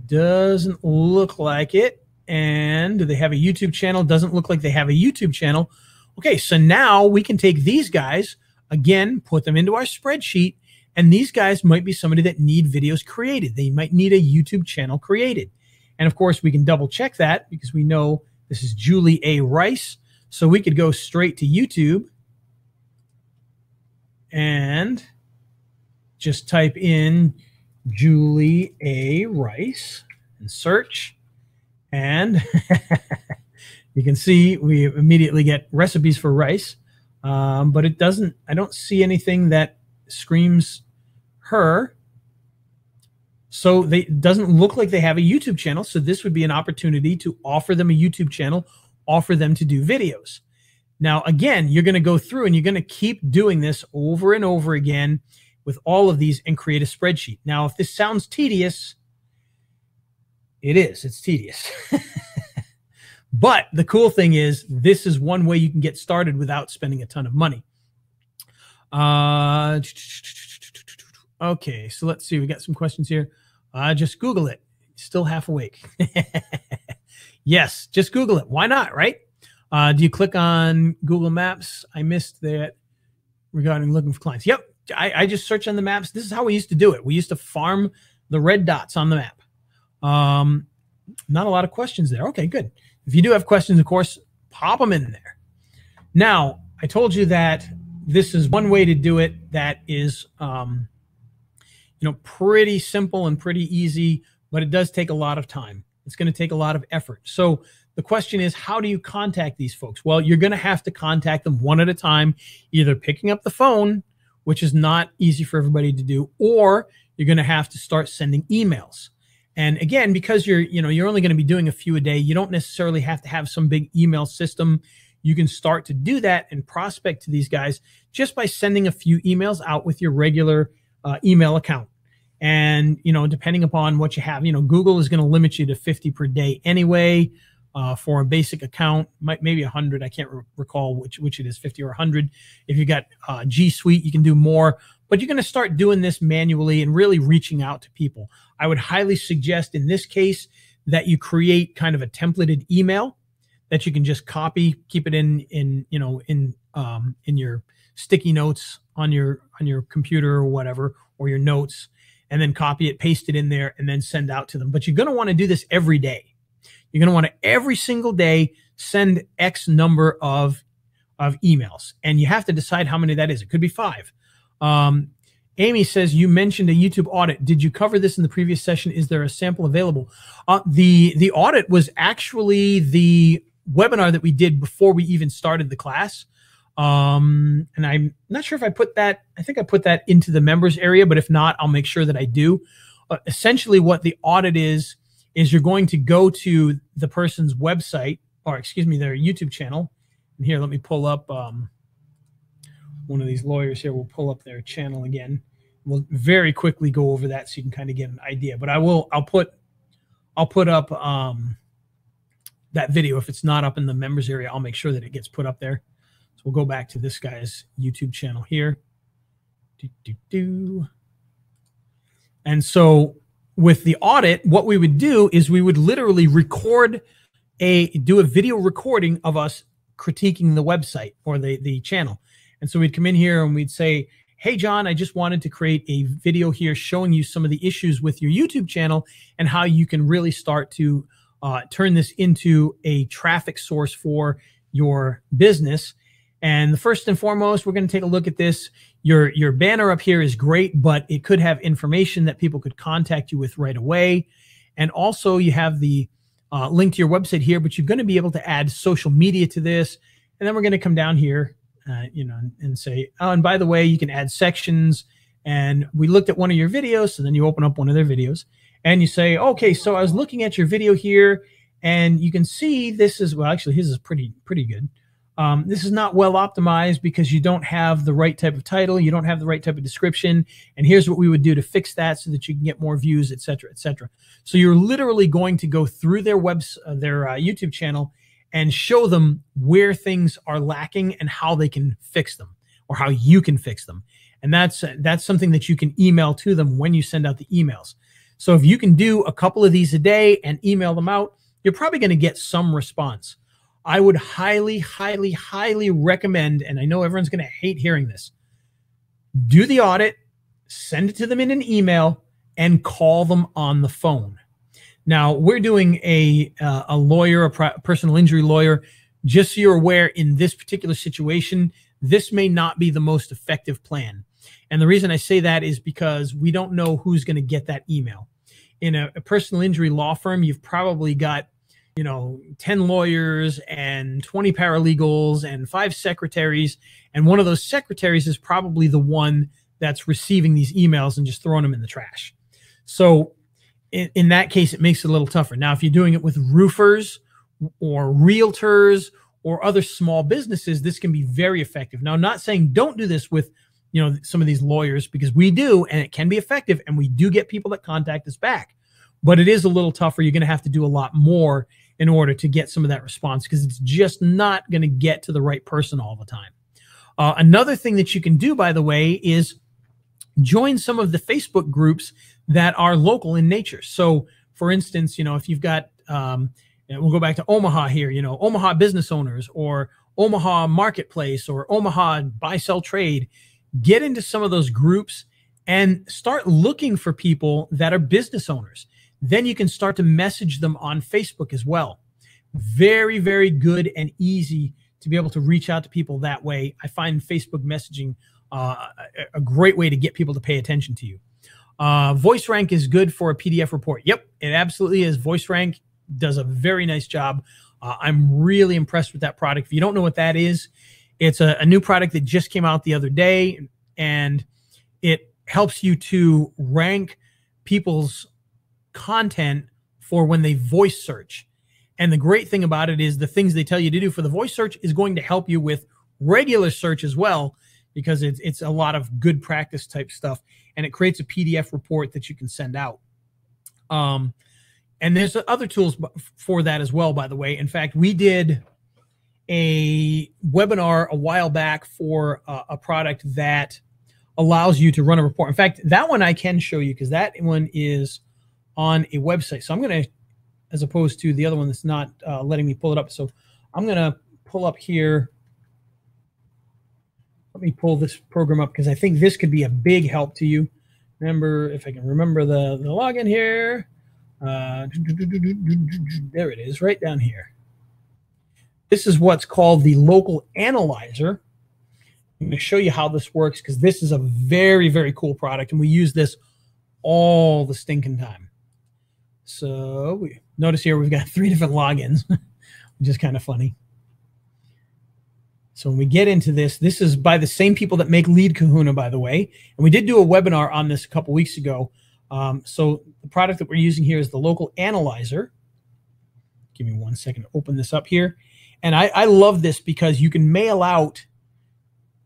Doesn't look like it. And do they have a YouTube channel? Doesn't look like they have a YouTube channel. Okay, so now we can take these guys, again, put them into our spreadsheet, and these guys might be somebody that need videos created. They might need a YouTube channel created. And of course, we can double check that because we know this is Julie A. Rice. So we could go straight to YouTube and just type in Julie A. Rice and search. And you can see we immediately get recipes for rice. But it doesn't, I don't see anything that screams her. So it doesn't look like they have a YouTube channel. So this would be an opportunity to offer them a YouTube channel, offer them to do videos. Now, again, you're going to go through and you're going to keep doing this over and over again with all of these and create a spreadsheet. Now, if this sounds tedious, it is. It's tedious. But the cool thing is this is one way you can get started without spending a ton of money. Okay, so let's see. We got some questions here. Just Google it. Still half awake. Yes, just Google it. Why not, right? Do you click on Google Maps? I missed that regarding looking for clients. Yep, I just search on the maps. This is how we used to do it. We used to farm the red dots on the map. Not a lot of questions there. Okay, good. If you do have questions, of course, pop them in there. Now, I told you that this is one way to do it that is, pretty simple and pretty easy, but it does take a lot of time. It's going to take a lot of effort. So the question is, how do you contact these folks? Well, you're going to have to contact them one at a time, either picking up the phone, which is not easy for everybody to do, or you're going to have to start sending emails. And again, because you're only going to be doing a few a day, you don't necessarily have to have some big email system. You can start to do that and prospect to these guys just by sending a few emails out with your regular email account. And, depending upon what you have, Google is going to limit you to 50 per day anyway for a basic account, maybe 100. I can't recall which it is, 50 or 100. If you got G Suite, you can do more. But you're going to start doing this manually and really reaching out to people. I would highly suggest in this case that you create kind of a templated email that you can just copy, keep it in your sticky notes on your computer or whatever, or your notes. and then copy it, paste it in there, and then send out to them. But you're going to want to do this every day. You're going to want to every single day send X number of emails, and you have to decide how many that is. It could be 5. Amy says, you mentioned a YouTube audit. Did you cover this in the previous session? Is there a sample available? The audit was actually the webinar that we did before we even started the class. And I'm not sure if I put that, I think I put that into the members area, but if not, I'll make sure that I do. Essentially what the audit is you're going to go to the person's website, or excuse me, their YouTube channel. And here, let me pull up one of these lawyers here. We'll pull up their channel again. We'll very quickly go over that so you can kind of get an idea. But I'll put up that video. If it's not up in the members area, I'll make sure that it gets put up there. So we'll go back to this guy's YouTube channel here. And so with the audit, what we would do is we would literally do a video recording of us critiquing the website or the channel. And so we'd come in here and we'd say, hey, John, I just wanted to create a video here showing you some of the issues with your YouTube channel and how you can really start to turn this into a traffic source for your business. And the first and foremost, we're going to take a look at this. Your banner up here is great, but it could have information that people could contact you with right away. And also you have the link to your website here, but you're going to be able to add social media to this. And then we're going to come down here, and say, oh, and by the way, you can add sections. And we looked at one of your videos. So then you open up one of their videos and you say, okay, so I was looking at your video here and you can see this is, well, actually his is pretty good. This is not well optimized because you don't have the right type of title. You don't have the right type of description. And here's what we would do to fix that so that you can get more views, et cetera, et cetera. So you're literally going to go through their YouTube channel and show them where things are lacking and how they can fix them, or how you can fix them. And that's something that you can email to them when you send out the emails. So if you can do a couple of these a day and email them out, you're probably going to get some response. I would highly, highly, highly recommend, and I know everyone's going to hate hearing this, do the audit, send it to them in an email, and call them on the phone. Now, we're doing a lawyer, a personal injury lawyer. Just so you're aware, in this particular situation, this may not be the most effective plan. And the reason I say that is because we don't know who's going to get that email. In a personal injury law firm, you've probably got 10 lawyers and 20 paralegals and 5 secretaries. And one of those secretaries is probably the one that's receiving these emails and just throwing them in the trash. So in that case, it makes it a little tougher. Now, if you're doing it with roofers or realtors or other small businesses, this can be very effective. Now, I'm not saying don't do this with some of these lawyers, because we do, and it can be effective, and we do get people that contact us back. But it is a little tougher. You're going to have to do a lot more in order to get some of that response, because it's just not going to get to the right person all the time. Another thing that you can do, by the way, is join some of the Facebook groups that are local in nature. So, for instance, if you've got, we'll go back to Omaha here, Omaha business owners, or Omaha marketplace, or Omaha buy, sell, trade, get into some of those groups and start looking for people that are business owners. Then you can start to message them on Facebook as well. Very, very good and easy to be able to reach out to people that way. I find Facebook messaging a great way to get people to pay attention to you. VoiceRank is good for a PDF report. Yep, it absolutely is. VoiceRank does a very nice job. I'm really impressed with that product. If you don't know what that is, it's a new product that just came out the other day, and it helps you to rank people's content for when they voice search. And the great thing about it is the things they tell you to do for the voice search is going to help you with regular search as well, because it's a lot of good practice type stuff, and it creates a PDF report that you can send out. And there's other tools for that as well, by the way. In fact, we did a webinar a while back for a product that allows you to run a report. In fact, that one I can show you, because that one is on a website. So I'm going to, as opposed to the other one that's not letting me pull it up. So I'm going to pull up here. Let me pull this program up, because I think this could be a big help to you. remember if I can remember the login here. There it is, right down here. This is what's called the local analyzer. I'm going to show you how this works because this is a very, very cool product, and we use this all the stinking time. So we notice here we've got 3 different logins, which is kind of funny. So when we get into this, this is by the same people that make Lead Kahuna, by the way. And we did do a webinar on this a couple weeks ago. So the product that we're using here is the local analyzer. Give me 1 second to open this up here. And I love this because you can mail out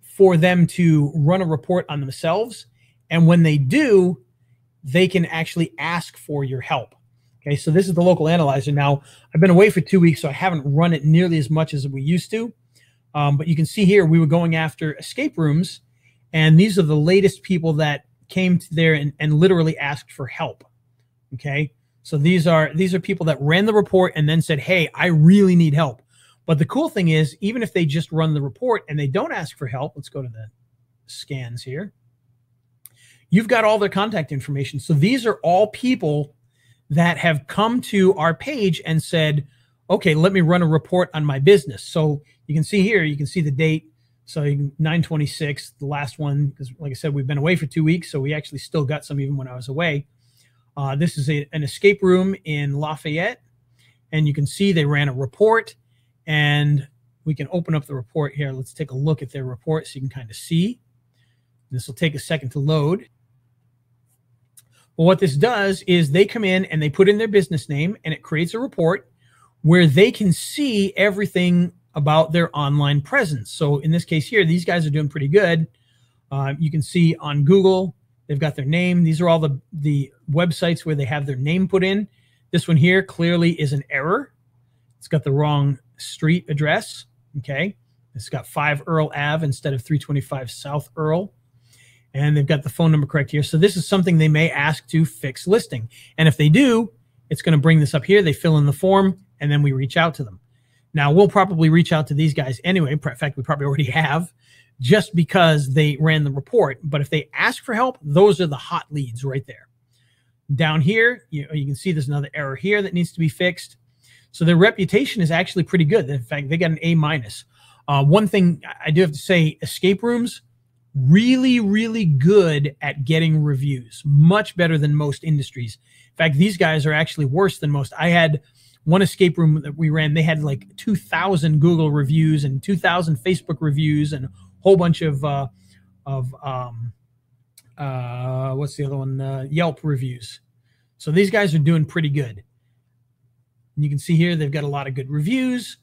for them to run a report on themselves. And when they do, they can actually ask for your help. Okay, so this is the local analyzer. Now, I've been away for 2 weeks, so I haven't run it nearly as much as we used to. But you can see here, we were going after escape rooms, and these are the latest people that came to there and literally asked for help. Okay, so these are people that ran the report and then said, hey, I really need help. But the cool thing is, even if they just run the report and they don't ask for help, let's go to the scans here. You've got all their contact information. So these are all people that have come to our page and said, okay, let me run a report on my business. So you can see here, you can see the date. So 9/26, the last one, because like I said, we've been away for 2 weeks. So we actually still got some even when I was away. This is an escape room in Lafayette. And you can see they ran a report, and we can open up the report here. Let's take a look at their report so you can kind of see. This will take a second to load. Well, what this does is they come in and they put in their business name, and it creates a report where they can see everything about their online presence. So in this case here, these guys are doing pretty good. You can see on Google, they've got their name. These are all the websites where they have their name put in. This one here clearly is an error. It's got the wrong street address. Okay. It's got 5 Earl Ave instead of 325 South Earl. And they've got the phone number correct here. So this is something they may ask to fix listing. And if they do, it's going to bring this up here. They fill in the form, and then we reach out to them. Now, we'll probably reach out to these guys anyway. In fact, we probably already have, just because they ran the report. But if they ask for help, those are the hot leads right there. Down here, you can see there's another error here that needs to be fixed. So their reputation is actually pretty good. In fact, they got an A-. One thing I do have to say, escape rooms, really, really good at getting reviews, much better than most industries. In fact, these guys are actually worse than most. I had one escape room that we ran. They had like 2,000 Google reviews and 2,000 Facebook reviews and a whole bunch of what's the other one? Yelp reviews. So these guys are doing pretty good. And you can see here, they've got a lot of good reviews.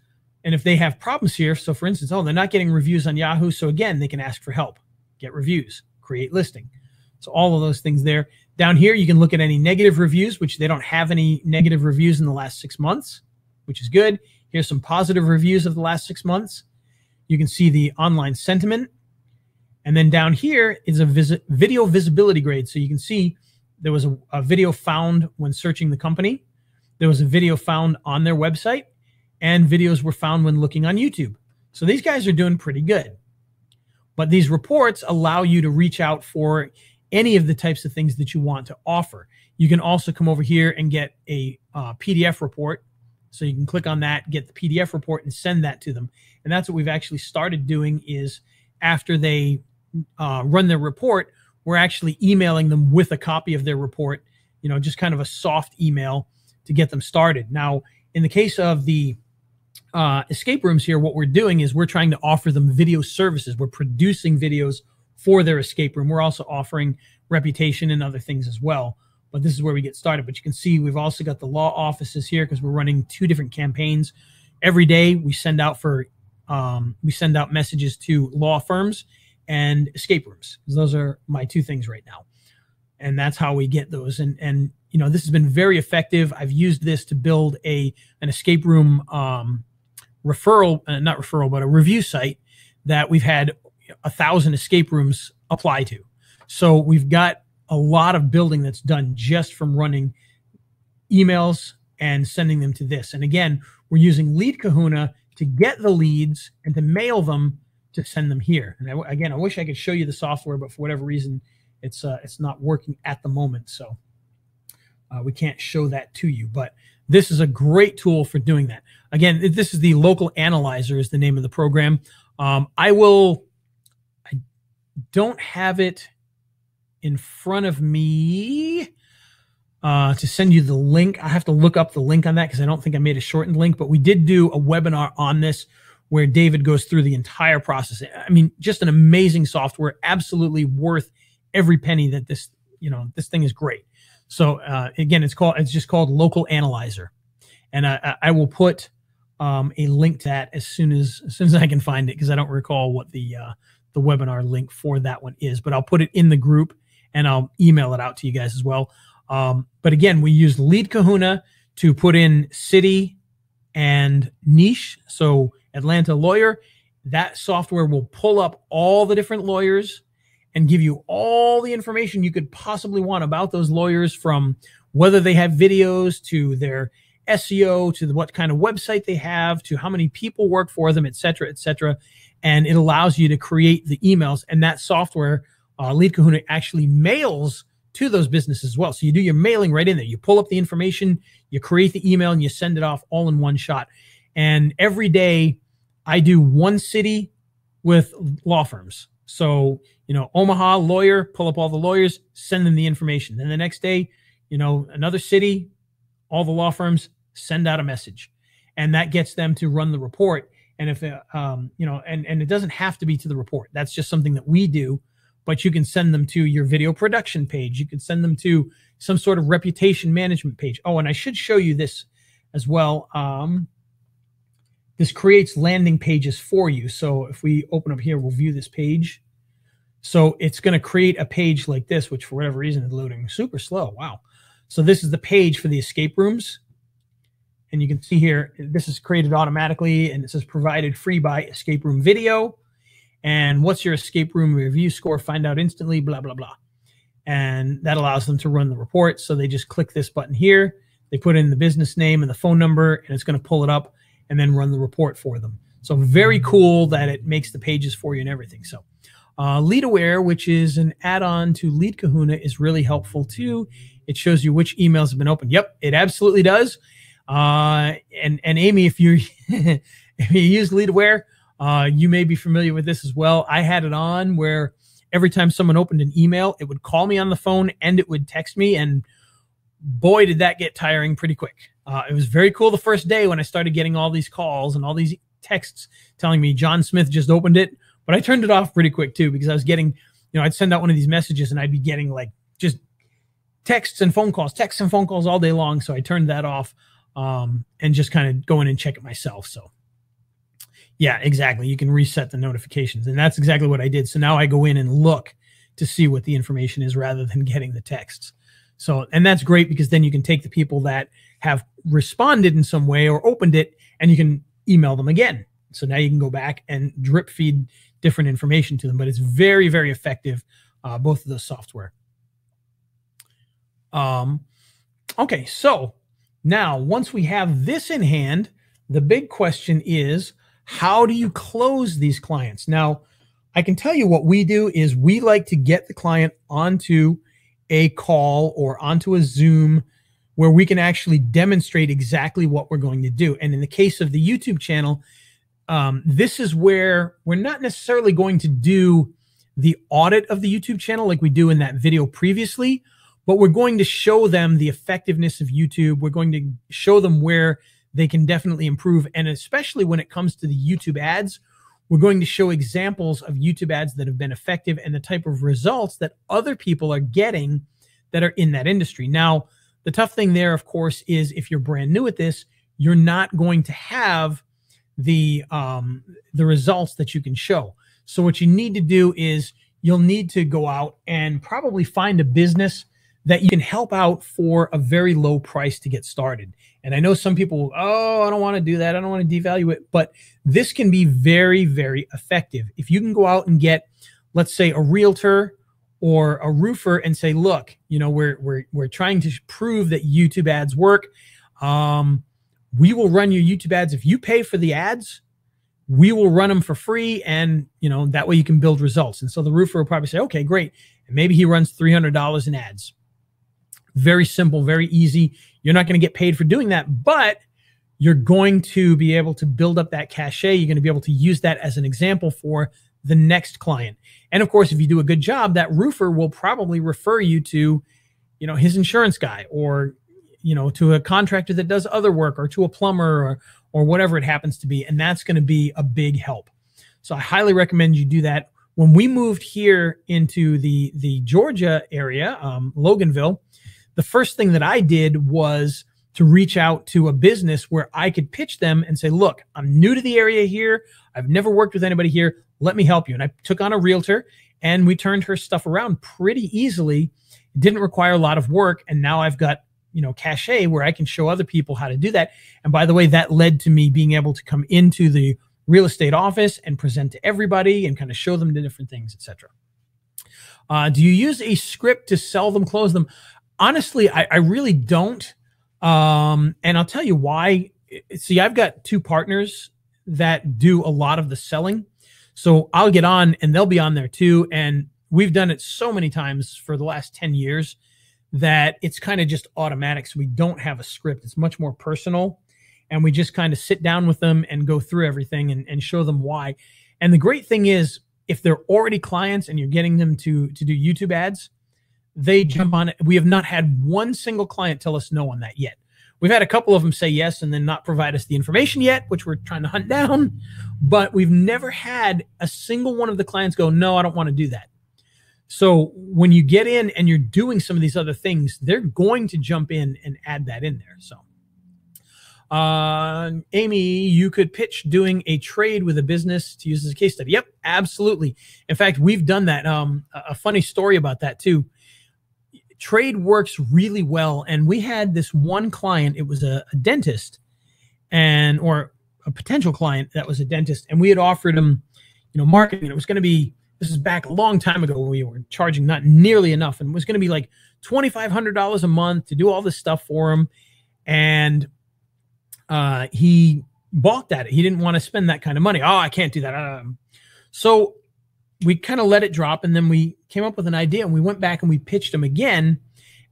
And if they have problems here, so for instance, they're not getting reviews on Yahoo. So again, they can ask for help. Get reviews, create listing. So all of those things there. Down here, you can look at any negative reviews, which they don't have any negative reviews in the last 6 months, which is good. Here's some positive reviews of the last 6 months. You can see the online sentiment. And then down here is a video visibility grade. So you can see there was a video found when searching the company. There was a video found on their website, and videos were found when looking on YouTube. So these guys are doing pretty good. But these reports allow you to reach out for any of the types of things that you want to offer. You can also come over here and get a PDF report. So you can click on that, get the PDF report, and send that to them. And that's what we've actually started doing is after they run their report, we're actually emailing them with a copy of their report, just kind of a soft email to get them started. Now, in the case of the escape rooms here, what we're doing is we're trying to offer them video services. We're producing videos for their escape room. We're also offering reputation and other things as well. But this is where we get started. But you can see we've also got the law offices here because we're running 2 different campaigns. Every day we send out messages to law firms and escape rooms. Those are my 2 things right now. And that's how we get those. And this has been very effective. I've used this to build an escape room a review site that we've had 1,000 escape rooms apply to. So we've got a lot of building that's done just from running emails and sending them to this. And again, we're using Lead Kahuna to get the leads and to mail them to send them here. And again, I wish I could show you the software, but for whatever reason, it's not working at the moment, so we can't show that to you. But this is a great tool for doing that. Again, this is the Local Analyzer is the name of the program. I don't have it in front of me to send you the link. I have to look up the link on that because I don't think I made a shortened link, but we did do a webinar on this where David goes through the entire process. I mean, just an amazing software, absolutely worth every penny that this thing is great. So again, it's just called Local Analyzer. And I will put a link to that as soon as I can find it, because I don't recall what the webinar link for that one is, but I'll put it in the group and I'll email it out to you guys as well. But again, we used Lead Kahuna to put in city and niche. So Atlanta lawyer, that software will pull up all the different lawyers and give you all the information you could possibly want about those lawyers, from whether they have videos to their SEO to what kind of website they have to how many people work for them, et cetera, et cetera. And it allows you to create the emails, and that software, Lead Kahuna, actually mails to those businesses as well. So you do your mailing right in there. You pull up the information, you create the email, and you send it off all in one shot. And every day I do one city with law firms. So, Omaha lawyer, pull up all the lawyers, send them the information. Then the next day, another city, all the law firms, send out a message, and that gets them to run the report. And if, and it doesn't have to be to the report. That's just something that we do, but you can send them to your video production page. You can send them to some sort of reputation management page. Oh, and I should show you this as well. This creates landing pages for you. So if we open up here, we'll view this page. So it's going to create a page like this, which for whatever reason is loading super slow. Wow. So this is the page for the escape rooms. And you can see here, this is created automatically, and it says provided free by Escape Room Video. And what's your escape room review score? Find out instantly, blah, blah, blah. And that allows them to run the report. So they just click this button here. They put in the business name and the phone number, and it's going to pull it up and then run the report for them. So very cool that it makes the pages for you and everything. So LeadAware, which is an add-on to Lead Kahuna, is really helpful too. It shows you which emails have been opened. Yep, it absolutely does. And Amy, if you if you use LeadAware, you may be familiar with this as well. I had it on where every time someone opened an email, it would call me on the phone and it would text me, and boy, did that get tiring pretty quick. It was very cool the first day when I started getting all these calls and all these texts telling me John Smith just opened it, but I turned it off pretty quick too, because I was getting, I'd send out one of these messages and I'd be getting like just texts and phone calls all day long. So I turned that off and just kind of go in and check it myself. So yeah, exactly. You can reset the notifications, and that's exactly what I did. So now I go in and look to see what the information is rather than getting the texts. So, and that's great, because then you can take the people that have responded in some way or opened it, and you can email them again. So now you can go back and drip feed different information to them, but it's very, very effective, both of those software. Okay, so now once we have this in hand, the big question is, how do you close these clients? Now, I can tell you what we do is we like to get the client onto a call or onto a Zoom where we can actually demonstrate exactly what we're going to do. And in the case of the YouTube channel, this is where we're not necessarily going to do the audit of the YouTube channel like we do in that video previously, but we're going to show them the effectiveness of YouTube. We're going to show them where they can definitely improve. And especially when it comes to the YouTube ads, we're going to show examples of YouTube ads that have been effective and the type of results that other people are getting that are in that industry. Now, the tough thing there, of course, is if you're brand new at this, you're not going to have the results that you can show. So what you need to do is you'll need to go out and probably find a business that you can help out for a very low price to get started. And I know some people, oh, I don't want to do that. I don't want to devalue it. But this can be very, very effective. If you can go out and get, let's say, a realtor or a roofer and say, look, we're trying to prove that YouTube ads work. We will run your YouTube ads. If you pay for the ads, we will run them for free. And, that way you can build results. And so the roofer will probably say, okay, great. and maybe he runs $300 in ads. Very simple, very easy. You're not going to get paid for doing that, but you're going to be able to build up that cachet. You're going to be able to use that as an example for the next client. And of course, if you do a good job, that roofer will probably refer you to, his insurance guy, or, to a contractor that does other work, or to a plumber, or whatever it happens to be. And that's going to be a big help. So I highly recommend you do that. When we moved here into the Georgia area, Loganville, the first thing that I did was to reach out to a business where I could pitch them and say, look, I'm new to the area here. I've never worked with anybody here. Let me help you. And I took on a realtor, and we turned her stuff around pretty easily. It didn't require a lot of work. And now I've got, cachet where I can show other people how to do that. And by the way, that led to me being able to come into the real estate office and present to everybody and kind of show them the different things, etc. Do you use a script to sell them, close them? Honestly, I really don't. And I'll tell you why. See, I've got two partners that do a lot of the selling. So I'll get on and they'll be on there too. And we've done it so many times for the last 10 years that it's kind of just automatic. So we don't have a script. It's much more personal. And we just kind of sit down with them and go through everything and show them why. And the great thing is, if they're already clients and you're getting them to do YouTube ads, they jump on it. We have not had one single client tell us no on that yet. We've had a couple of them say yes and then not provide us the information yet, which we're trying to hunt down. But we've never had a single one of the clients go, no, I don't want to do that. So when you get in and you're doing some of these other things, they're going to jump in and add that in there. So, Amy, you could pitch doing a trade with a business to use as a case study. Yep, absolutely. In fact, we've done that. A funny story about that too. Trade works really well. And we had this one client, it was a dentist, or a potential client that was a dentist. And we had offered him, marketing. And it was going to be, this is back a long time ago when we were charging not nearly enough. And it was going to be like $2,500 a month to do all this stuff for him. And he balked at it. He didn't want to spend that kind of money. Oh, I can't do that. So we kind of let it drop. And then we came up with an idea, and we went back and we pitched him again.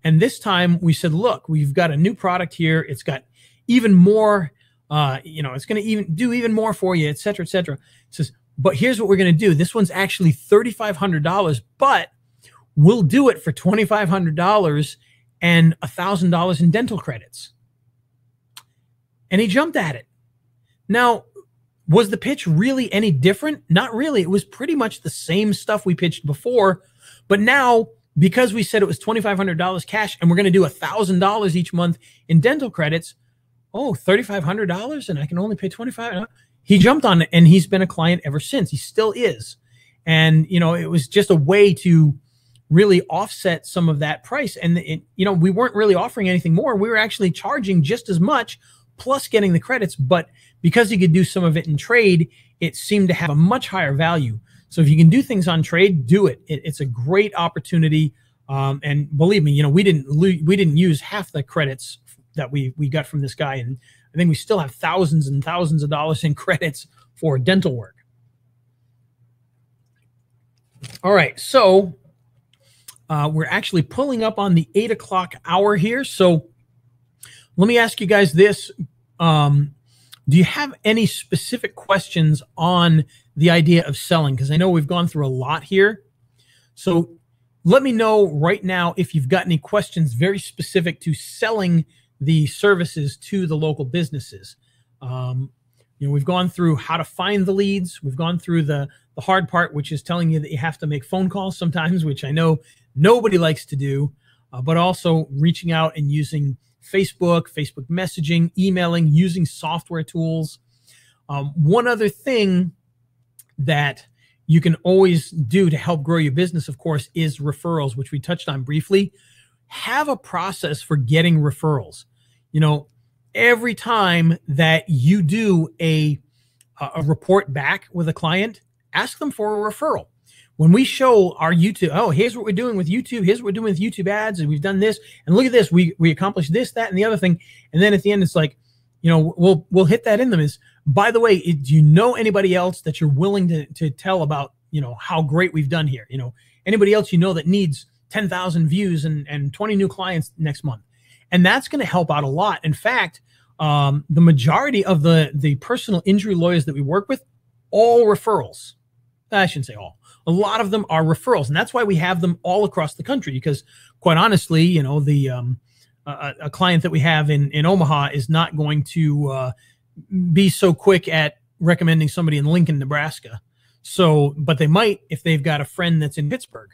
And this time we said, look, we've got a new product here. It's got even more, it's going to do even more for you, et cetera, et cetera. It says, but here's what we're going to do. This one's actually $3,500, but we'll do it for $2,500 and $1,000 in dental credits. And he jumped at it. Now, was the pitch really any different? Not really. It was pretty much the same stuff we pitched before. But now, because we said it was $2,500 cash and we're going to do $1,000 each month in dental credits, $3,500 and I can only pay $2,500. He jumped on it, and he's been a client ever since. He still is. And, it was just a way to really offset some of that price. And, we weren't really offering anything more. We were actually charging just as much plus getting the credits. But because you could do some of it in trade, it seemed to have a much higher value. So if you can do things on trade, do it. It's a great opportunity. And believe me, we didn't use half the credits that we got from this guy. And I think we still have thousands and thousands of dollars in credits for dental work. All right. So we're actually pulling up on the 8 o'clock hour here. So let me ask you guys this. Do you have any specific questions on the idea of selling? Because I know we've gone through a lot here. So let me know right now if you've got any questions very specific to selling the services to the local businesses. We've gone through how to find the leads. We've gone through the hard part, which is telling you that you have to make phone calls sometimes, which I know nobody likes to do, but also reaching out and using Facebook messaging, emailing, using software tools. One other thing that you can always do to help grow your business, of course, is referrals, which we touched on briefly. Have a process for getting referrals. Every time that you do a report back with a client, ask them for a referral. When we show our YouTube, here's what we're doing with YouTube. Here's what we're doing with YouTube ads. And we've done this. And look at this. We accomplished this, that, and the other thing. And then at the end, it's like, we'll hit that in them is, by the way, do you know anybody else that you're willing to tell about how great we've done here. Anybody else that needs 10,000 views and 20 new clients next month. And that's going to help out a lot. In fact, the majority of the personal injury lawyers that we work with, all referrals. I shouldn't say all. A lot of them are referrals. And that's why we have them all across the country, because quite honestly, a client that we have in Omaha is not going to be so quick at recommending somebody in Lincoln, Nebraska. So, but they might if they've got a friend that's in Pittsburgh,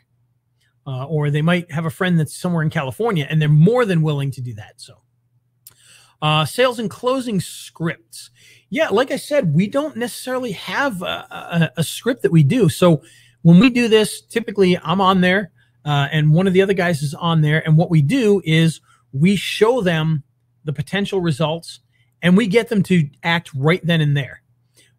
or they might have a friend that's somewhere in California, and they're more than willing to do that. So, sales and closing scripts. Yeah, like I said, we don't necessarily have a script that we do. So when we do this, typically I'm on there, and one of the other guys is on there. And what we do is we show them the potential results, and we get them to act right then and there.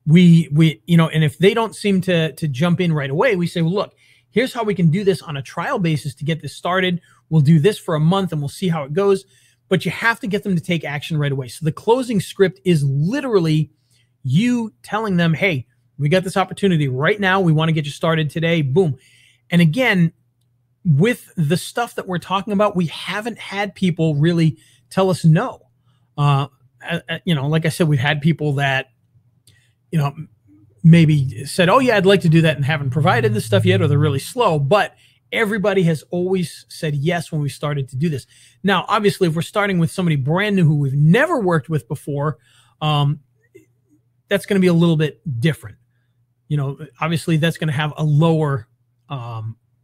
We and if they don't seem to jump in right away, we say, well, look, here's how we can do this on a trial basis to get this started. We'll do this for a month and we'll see how it goes. But you have to get them to take action right away. So the closing script is literally you telling them, hey, we got this opportunity right now. We want to get you started today. Boom. And again, with the stuff that we're talking about, we haven't had people really tell us no. Like I said, we've had people that, maybe said, oh yeah, I'd like to do that, and haven't provided this stuff yet, or they're really slow. But everybody has always said yes when we started to do this. Now, obviously, if we're starting with somebody brand new who we've never worked with before, that's going to be a little bit different. Obviously that's going to have a lower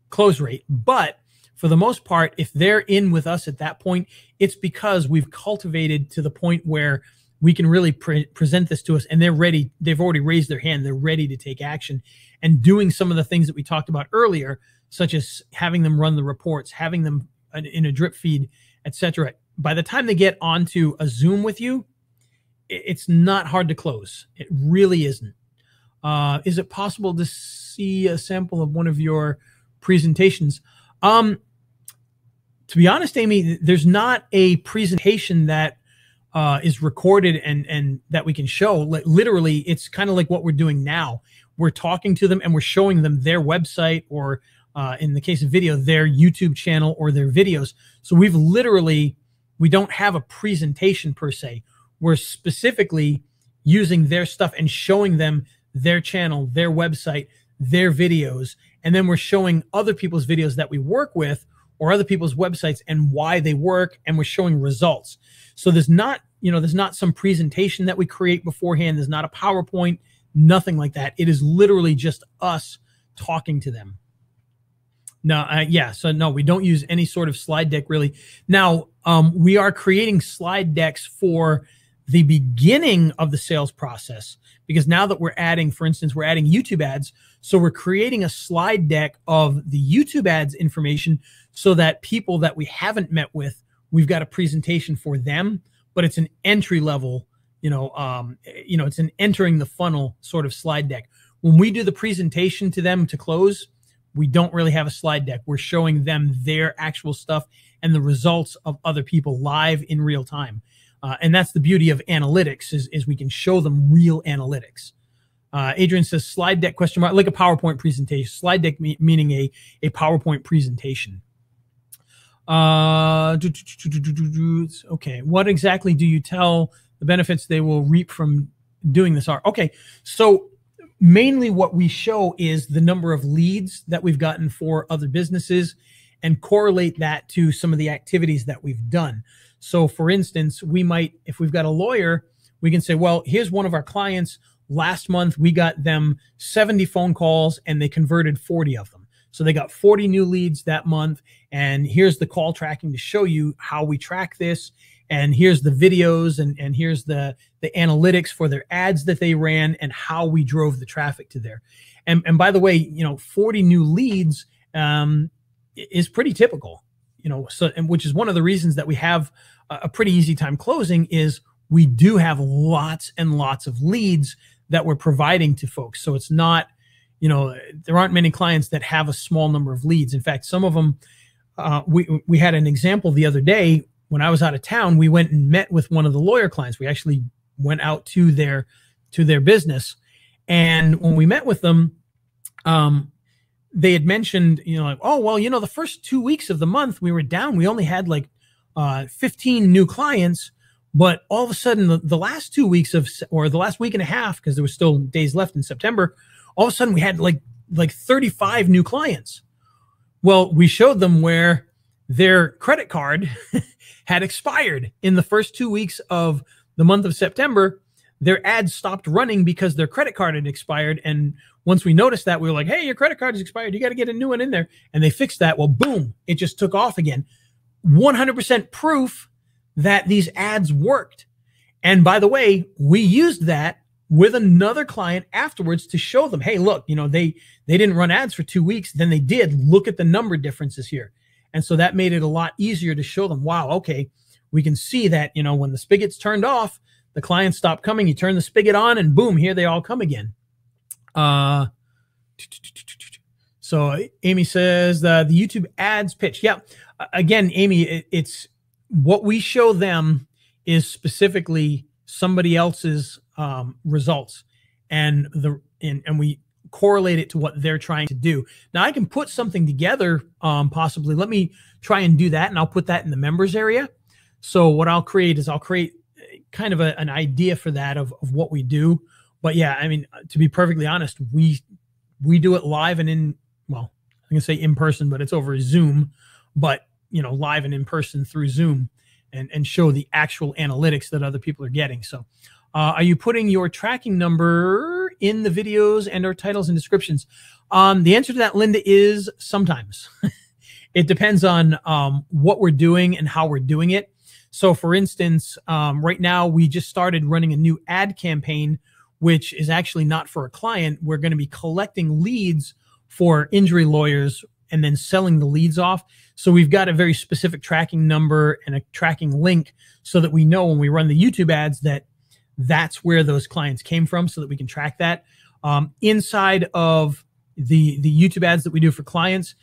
close rate. But for the most part, if they're in with us at that point, it's because we've cultivated to the point where we can really present this to us, and they're ready. They've already raised their hand. They're ready to take action and doing some of the things that we talked about earlier, such as having them run the reports, having them in a drip feed, etc. By the time they get onto a Zoom with you, it's not hard to close. It really isn't. Is it possible to see a sample of one of your presentations? To be honest, Amy, there's not a presentation that is recorded and that we can show. Literally, it's kind of like what we're doing now. We're talking to them and we're showing them their website, or in the case of video, their YouTube channel or their videos. So we don't have a presentation per se. We're specifically using their stuff and showing them their channel, their website, their videos. And then we're showing other people's videos that we work with, or other people's websites, and why they work, and we're showing results. So there's not some presentation that we create beforehand. There's not a PowerPoint, nothing like that. It is literally just us talking to them. So no, we don't use any sort of slide deck really. Now, we are creating slide decks for the beginning of the sales process, because now that we're adding, for instance, we're adding YouTube ads. So we're creating a slide deck of the YouTube ads information, so that people that we haven't met with, we've got a presentation for them, but it's an entry level, it's an entering the funnel sort of slide deck. When we do the presentation to them to close, we don't really have a slide deck. We're showing them their actual stuff and the results of other people live in real time. And that's the beauty of analytics is we can show them real analytics. Adrian says slide deck ? Like a PowerPoint presentation. Slide deck meaning a PowerPoint presentation. Okay. What exactly do you tell the benefits they will reap from doing this are? Okay. So mainly what we show is the number of leads that we've gotten for other businesses, and correlate that to some of the activities that we've done. So for instance, we might, if we've got a lawyer, we can say, well, here's one of our clients. Last month, we got them 70 phone calls and they converted 40 of them. So they got 40 new leads that month. And here's the call tracking to show you how we track this. And here's the videos, and here's the analytics for their ads that they ran, and how we drove the traffic to there. And by the way, 40 new leads is pretty typical, and which is one of the reasons that we have a pretty easy time closing, is we do have lots and lots of leads that we're providing to folks. So it's not, there aren't many clients that have a small number of leads. In fact, some of them, we had an example the other day. When I was out of town, we went and met with one of the lawyer clients. We actually went out to their business. And when we met with them, they had mentioned, like, oh, well, the first 2 weeks of the month we were down. We only had like 15 new clients, but all of a sudden the last 2 weeks or the last week and a half, because there was still days left in September, all of a sudden we had like 35 new clients. Well, we showed them where their credit card had expired in the first 2 weeks of the month of September. Their ads stopped running because their credit card had expired. And once we noticed that, we were like, hey, your credit card is expired. You got to get a new one in there. And they fixed that. Well, boom, it just took off again. 100% proof that these ads worked. And by the way, we used that with another client afterwards to show them, hey, look, they didn't run ads for 2 weeks. Then they did. Look at the number differences here. And so that made it a lot easier to show them, wow, okay, we can see that, when the spigot's turned off, the clients stop coming. You turn the spigot on and boom, here they all come again. So Amy says the YouTube ads pitch. Yeah. Again, Amy, it's what we show them is specifically somebody else's results, and we correlate it to what they're trying to do. Now I can put something together, possibly. Let me try and do that, and I'll put that in the members area. So what I'll create is kind of an idea for that of what we do. But yeah, I mean, to be perfectly honest, we do it live and I'm gonna say in person, but it's over Zoom, but live and in person through Zoom, and show the actual analytics that other people are getting. So are you putting your tracking number in the videos and or titles and descriptions? The answer to that, Linda, is sometimes. It depends on what we're doing and how we're doing it. So for instance, right now we just started running a new ad campaign, which is actually not for a client. We're going to be collecting leads for injury lawyers and then selling the leads off. So we've got a very specific tracking number and a tracking link so that we know when we run the YouTube ads that that's where those clients came from, so that we can track that. Inside of the YouTube ads that we do for clients,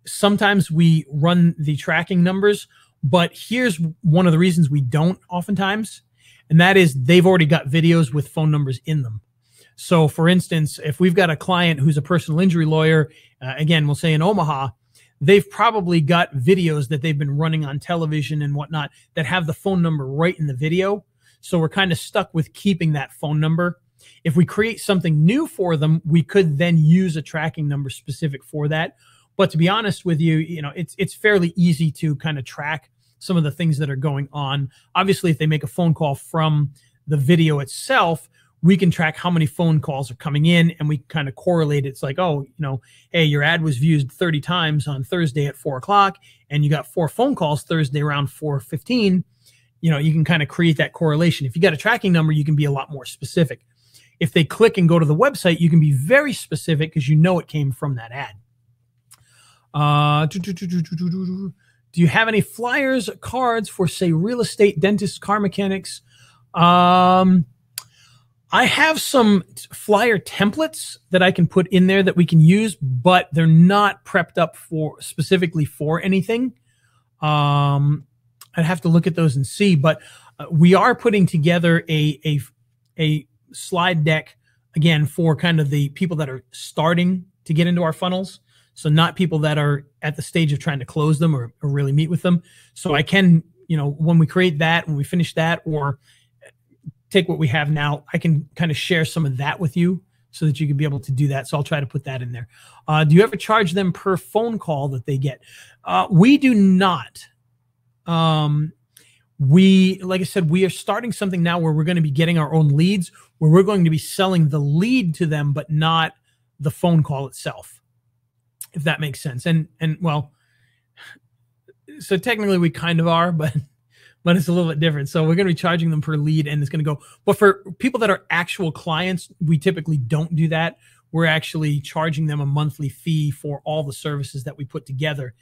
sometimes we run the tracking numbers, but here's one of the reasons we don't oftentimes, and that is they've already got videos with phone numbers in them. So for instance, if we've got a client who's a personal injury lawyer, again, we'll say in Omaha, they've probably got videos that they've been running on television and whatnot that have the phone number right in the video. So we're kind of stuck with keeping that phone number. If we create something new for them, we could then use a tracking number specific for that. But to be honest with you, it's fairly easy to kind of track some of the things that are going on. Obviously, if they make a phone call from the video itself, we can track how many phone calls are coming in, and we kind of correlate it. It's like, oh, hey, your ad was viewed 30 times on Thursday at 4 o'clock, and you got 4 phone calls Thursday around 4:15. You can kind of create that correlation. If you got a tracking number, you can be a lot more specific. If they click and go to the website, you can be very specific because it came from that ad. Do you have any flyers, cards for, say, real estate, dentists, car mechanics? I have some flyer templates that I can put in there that we can use, but they're not prepped up specifically for anything. I'd have to look at those and see, but we are putting together a slide deck, again, for kind of the people that are starting to get into our funnels. So not people that are at the stage of trying to close them or really meet with them. So I can, when we create that, when we finish that, or take what we have now, I can kind of share some of that with you so that you can be able to do that. So I'll try to put that in there. Do you ever charge them per phone call that they get? We do not. Like I said, we are starting something now where we're going to be getting our own leads, where we're going to be selling the lead to them, but not the phone call itself, if that makes sense. And well, so technically we kind of are, but it's a little bit different. So we're going to be charging them per lead, and it's going to go. But for people that are actual clients, we typically don't do that. We're actually charging them a monthly fee for all the services that we put together.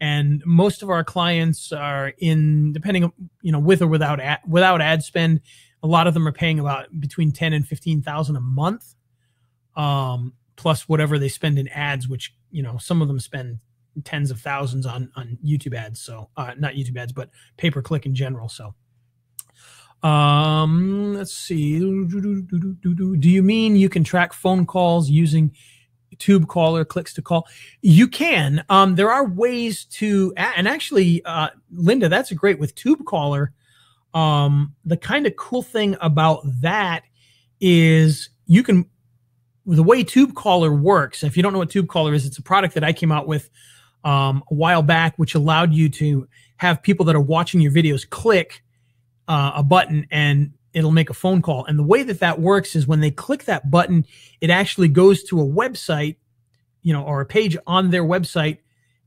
And most of our clients are depending, with or without ad spend, a lot of them are paying about between 10 and 15,000 a month, plus whatever they spend in ads, which, some of them spend tens of thousands on YouTube ads. So not YouTube ads, but pay-per-click in general. So let's see. Do you mean you can track phone calls using Tube Caller, clicks to call. You can. There are ways to, and actually, Linda, that's great with Tube Caller. The kind of cool thing about that is you can, the way Tube Caller works, if you don't know what Tube Caller is, it's a product that I came out with a while back, which allowed you to have people that are watching your videos click a button and it'll make a phone call. And the way that that works is when they click that button, it actually goes to a website, you know, or a page on their website.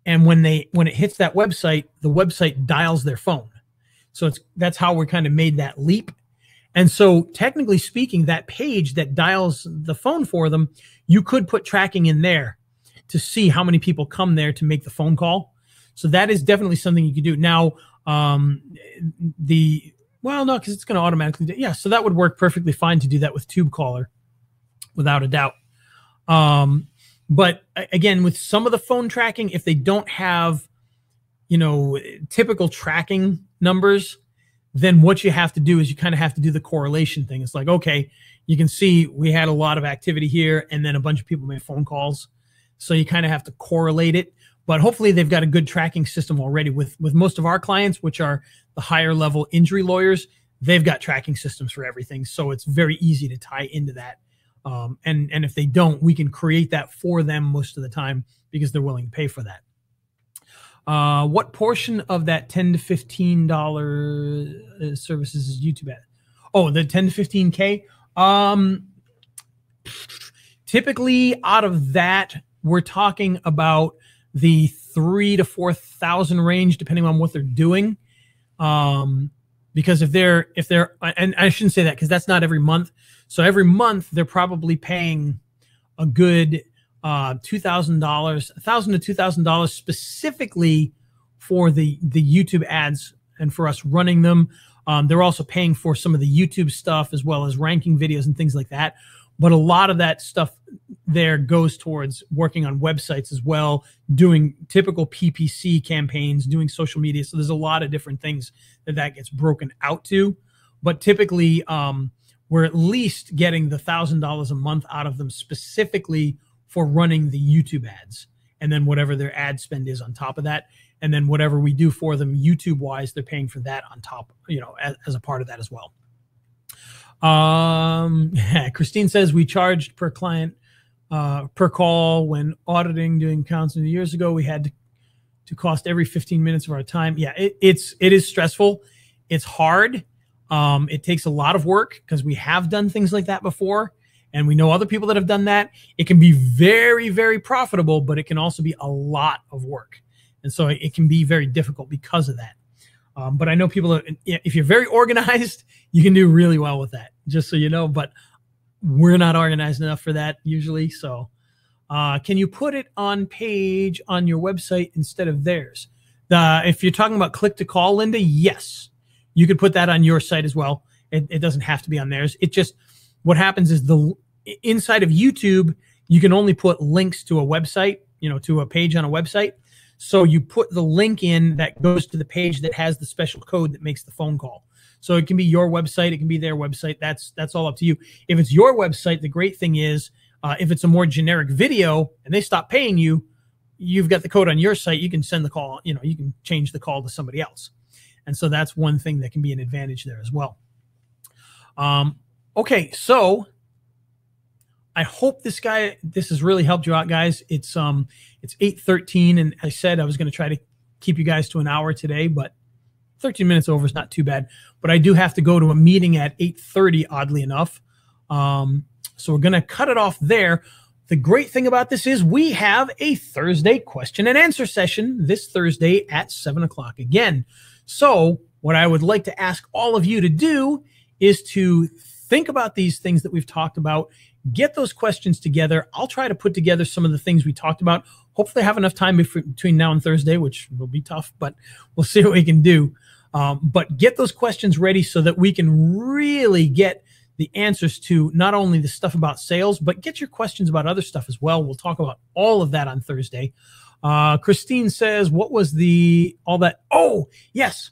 And when it hits that website, the website dials their phone. So that's how we kind of made that leap. And so technically speaking, that page that dials the phone for them, you could put tracking in there to see how many people come there to make the phone call. So that is definitely something you could do. Now, well, no, because it's going to automatically do. Yeah, so that would work perfectly fine to do that with Tube Caller, without a doubt. But again, with some of the phone tracking, if they don't have, you know, typical tracking numbers, then what you have to do is you kind of have to do the correlation thing. It's like, okay, you can see we had a lot of activity here, and then a bunch of people made phone calls. So you kind of have to correlate it. But hopefully they've got a good tracking system already. With most of our clients, which are the higher level injury lawyers, they've got tracking systems for everything. So it's very easy to tie into that. And if they don't, we can create that for them most of the time because they're willing to pay for that. What portion of that $10 to $15 services is YouTube at? Oh, the 10 to 15K. Typically out of that, we're talking about the 3,000 to 4,000 range, depending on what they're doing. Because if they're, and I shouldn't say that because that's not every month. So every month they're probably paying a good $2,000, $1,000 to $2,000 specifically for the YouTube ads and for us running them. They're also paying for some of the YouTube stuff as well as ranking videos and things like that. But a lot of that stuff there goes towards working on websites as well, doing typical PPC campaigns, doing social media. So there's a lot of different things that gets broken out to. But typically, we're at least getting the $1,000 a month out of them specifically for running the YouTube ads. And then whatever their ad spend is on top of that. And then whatever we do for them YouTube-wise, they're paying for that on top, you know, as a part of that as well. Christine says we charged per client per call when auditing, doing counseling years ago. We had to cost every 15 minutes of our time. Yeah, it is stressful. It's hard. It takes a lot of work because we have done things like that before, and we know other people that have done that. It can be very, very profitable, but it can also be a lot of work, and so it can be very difficult because of that. But I know people, if you're very organized, you can do really well with that, just so you know. But we're not organized enough for that usually. So can you put it on page on your website instead of theirs? If you're talking about click to call, Linda, yes, you could put that on your site as well. It doesn't have to be on theirs. It just, what happens is inside of YouTube, you can only put links to a website, you know, to a page on a website. So you put the link in that goes to the page that has the special code that makes the phone call. So it can be your website, it can be their website. That's all up to you. If it's your website, the great thing is if it's a more generic video and they stop paying you, you've got the code on your site. You can send the call, you know, you can change the call to somebody else. And so that's one thing that can be an advantage there as well. Okay, so I hope this has really helped you out, guys. It's 8:13, and I said I was going to try to keep you guys to an hour today, but 13 minutes over is not too bad. But I do have to go to a meeting at 8:30, oddly enough. So we're going to cut it off there. The great thing about this is we have a Thursday question and answer session this Thursday at 7 o'clock again. So what I would like to ask all of you to do is to think about these things that we've talked about. Get those questions together. I'll try to put together some of the things we talked about. Hopefully I have enough time between now and Thursday, which will be tough, but we'll see what we can do. But get those questions ready so that we can really get the answers to not only the stuff about sales, but get your questions about other stuff as well. We'll talk about all of that on Thursday. Christine says, what was all that? Oh, yes.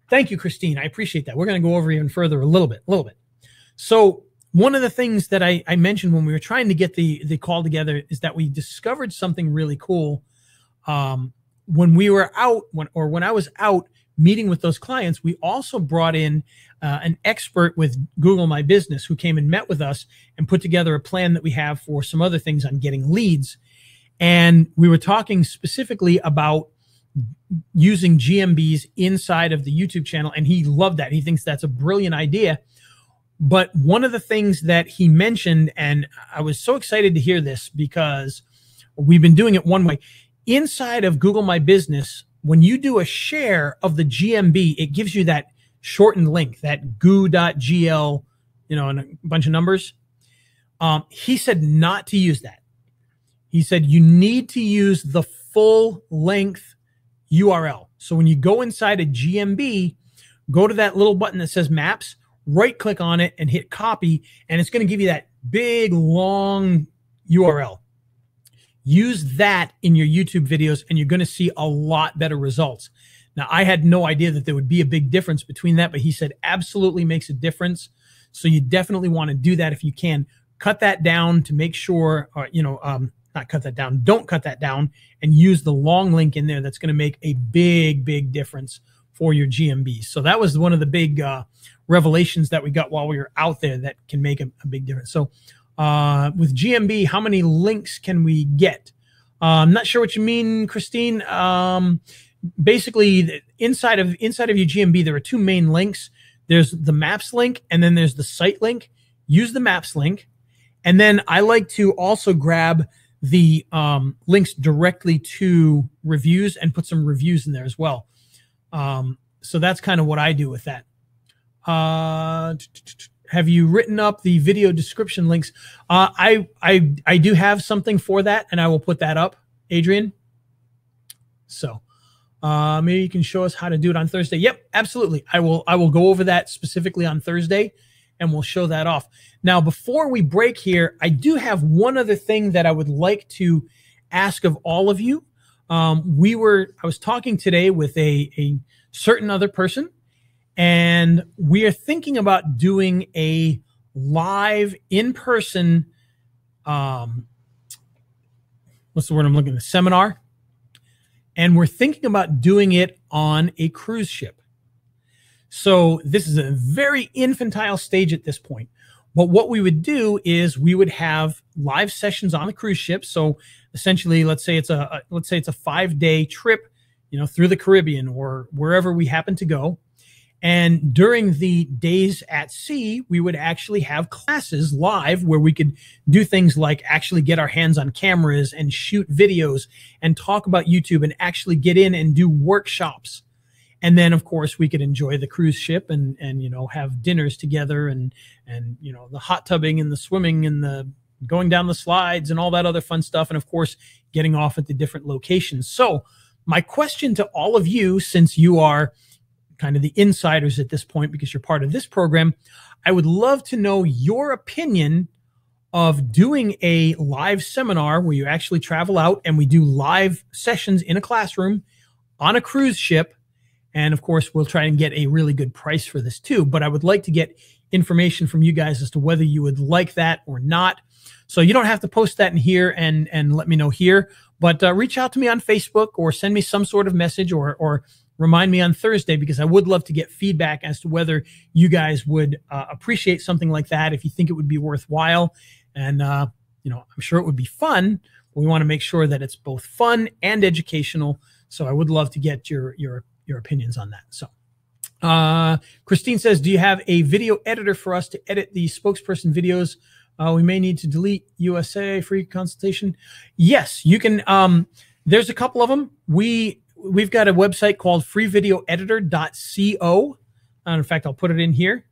Thank you, Christine. I appreciate that. We're going to go over even further a little bit. So one of the things that I mentioned when we were trying to get the call together is that we discovered something really cool. When we were out, when I was out meeting with those clients, we also brought in an expert with Google My Business who came and met with us and put together a plan that we have for some other things on getting leads. And we were talking specifically about using GMBs inside of the YouTube channel. And he loved that. He thinks that's a brilliant idea. But one of the things that he mentioned, and I was so excited to hear this because we've been doing it one way. Inside of Google My Business, when you do a share of the GMB, it gives you that shortened link, that goo.gl, and a bunch of numbers. He said not to use that. He said you need to use the full length URL. So when you go inside a GMB, go to that little button that says Maps, right click on it and hit copy, and it's going to give you that big long URL. Use that in your YouTube videos and you're going to see a lot better results. Now, I had no idea that there would be a big difference between that, but he said absolutely makes a difference. So you definitely want to do that if you can. Cut that down to make sure, not cut that down, don't cut that down, and use the long link in there. That's going to make a big, big difference for your GMBs. So that was one of the big revelations that we got while we were out there that can make a big difference. So with GMB, how many links can we get? I'm not sure what you mean, Christine. Basically, inside of your GMB, there are two main links. There's the Maps link, and then there's the site link. Use the Maps link. And then I like to also grab the links directly to reviews and put some reviews in there as well. So that's kind of what I do with that. Have you written up the video description links? I do have something for that, and I will put that up, Adrian. So maybe you can show us how to do it on Thursday. Yep, absolutely. I will go over that specifically on Thursday, and we'll show that off. Now, before we break here, I do have one other thing that I would like to ask of all of you. I was talking today with a certain other person, and we are thinking about doing a live in-person, what's the word I'm looking at? Seminar. And we're thinking about doing it on a cruise ship. So this is a very infantile stage at this point. But what we would do is we would have live sessions on the cruise ship. So essentially, let's say it's a 5-day trip, through the Caribbean or wherever we happen to go. And during the days at sea, we would actually have classes live where we could do things like actually get our hands on cameras and shoot videos and talk about YouTube and actually get in and do workshops. And then, of course, we could enjoy the cruise ship and have dinners together and the hot tubbing and the swimming and the going down the slides and all that other fun stuff. And, of course, getting off at the different locations. So my question to all of you, since you are kind of the insiders at this point because you're part of this program, I would love to know your opinion of doing a live seminar where you actually travel out and we do live sessions in a classroom on a cruise ship. And of course, we'll try and get a really good price for this too. But I would like to get information from you guys as to whether you would like that or not. So you don't have to post that in here and let me know here, but reach out to me on Facebook or send me some sort of message or remind me on Thursday, because I would love to get feedback as to whether you guys would appreciate something like that, if you think it would be worthwhile. And, I'm sure it would be fun. But we want to make sure that it's both fun and educational. So I would love to get your opinions on that. So Christine says, do you have a video editor for us to edit the spokesperson videos? We may need to delete USA free consultation. Yes, you can. There's a couple of them. We've got a website called freevideoeditor.co. In fact, I'll put it in here.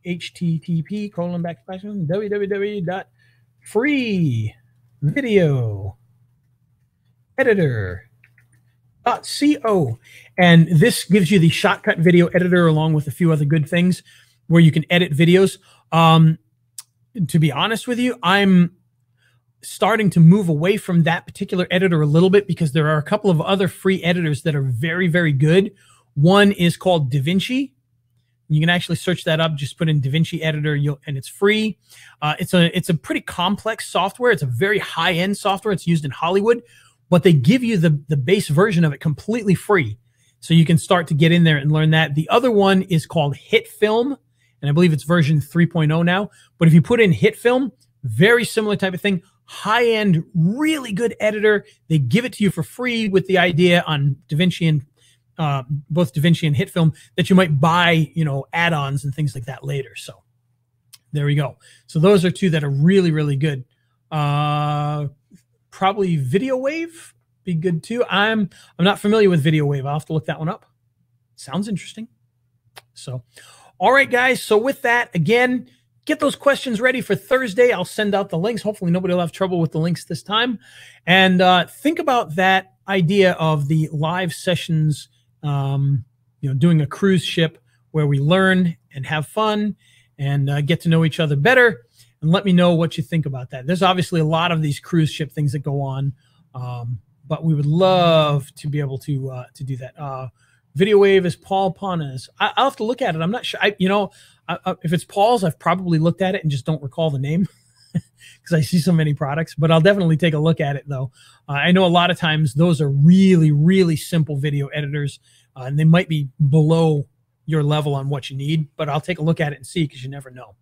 http://www.freevideoeditor.co. And this gives you the shortcut video editor along with a few other good things where you can edit videos. To be honest with you, I'm starting to move away from that particular editor a little bit because there are a couple of other free editors that are very, very good. One is called DaVinci. You can actually search that up. Just put in DaVinci Editor, and it's free. It's a pretty complex software. It's a very high-end software. It's used in Hollywood, but they give you the base version of it completely free. So you can start to get in there and learn that. The other one is called HitFilm, and I believe it's version 3.0 now. But if you put in HitFilm, very similar type of thing, high-end, really good editor. They give it to you for free with the idea on DaVinci and both DaVinci and HitFilm that you might buy, add-ons and things like that later. So there we go. So those are two that are really, really good. Probably VideoWave be good too. I'm not familiar with VideoWave. I'll have to look that one up. Sounds interesting. So, all right, guys. So with that, again, get those questions ready for Thursday. I'll send out the links. Hopefully nobody will have trouble with the links this time. And think about that idea of the live sessions, doing a cruise ship where we learn and have fun and get to know each other better. And let me know what you think about that. There's obviously a lot of these cruise ship things that go on, but we would love to be able to do that. VideoWave is Paul Panas. I'll have to look at it. I'm not sure. If it's Paul's, I've probably looked at it and just don't recall the name because I see so many products. But I'll definitely take a look at it, though. I know a lot of times those are really, really simple video editors, and they might be below your level on what you need. But I'll take a look at it and see because you never know.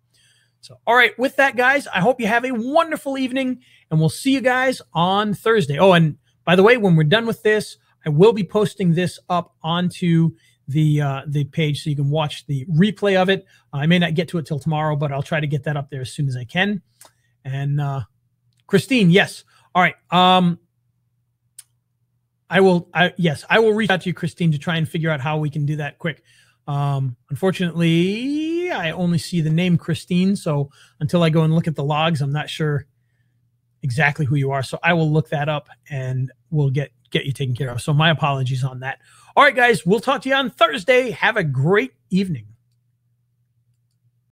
So, all right, with that, guys, I hope you have a wonderful evening, and we'll see you guys on Thursday. Oh, and by the way, when we're done with this, I will be posting this up onto the page so you can watch the replay of it. I may not get to it till tomorrow, but I'll try to get that up there as soon as I can. And Christine, yes. All right. I will reach out to you, Christine, to try and figure out how we can do that quick. Unfortunately, I only see the name Christine, so until I go and look at the logs, I'm not sure exactly who you are. So I will look that up and we'll get you taken care of. So my apologies on that. All right, guys, we'll talk to you on Thursday. Have a great evening.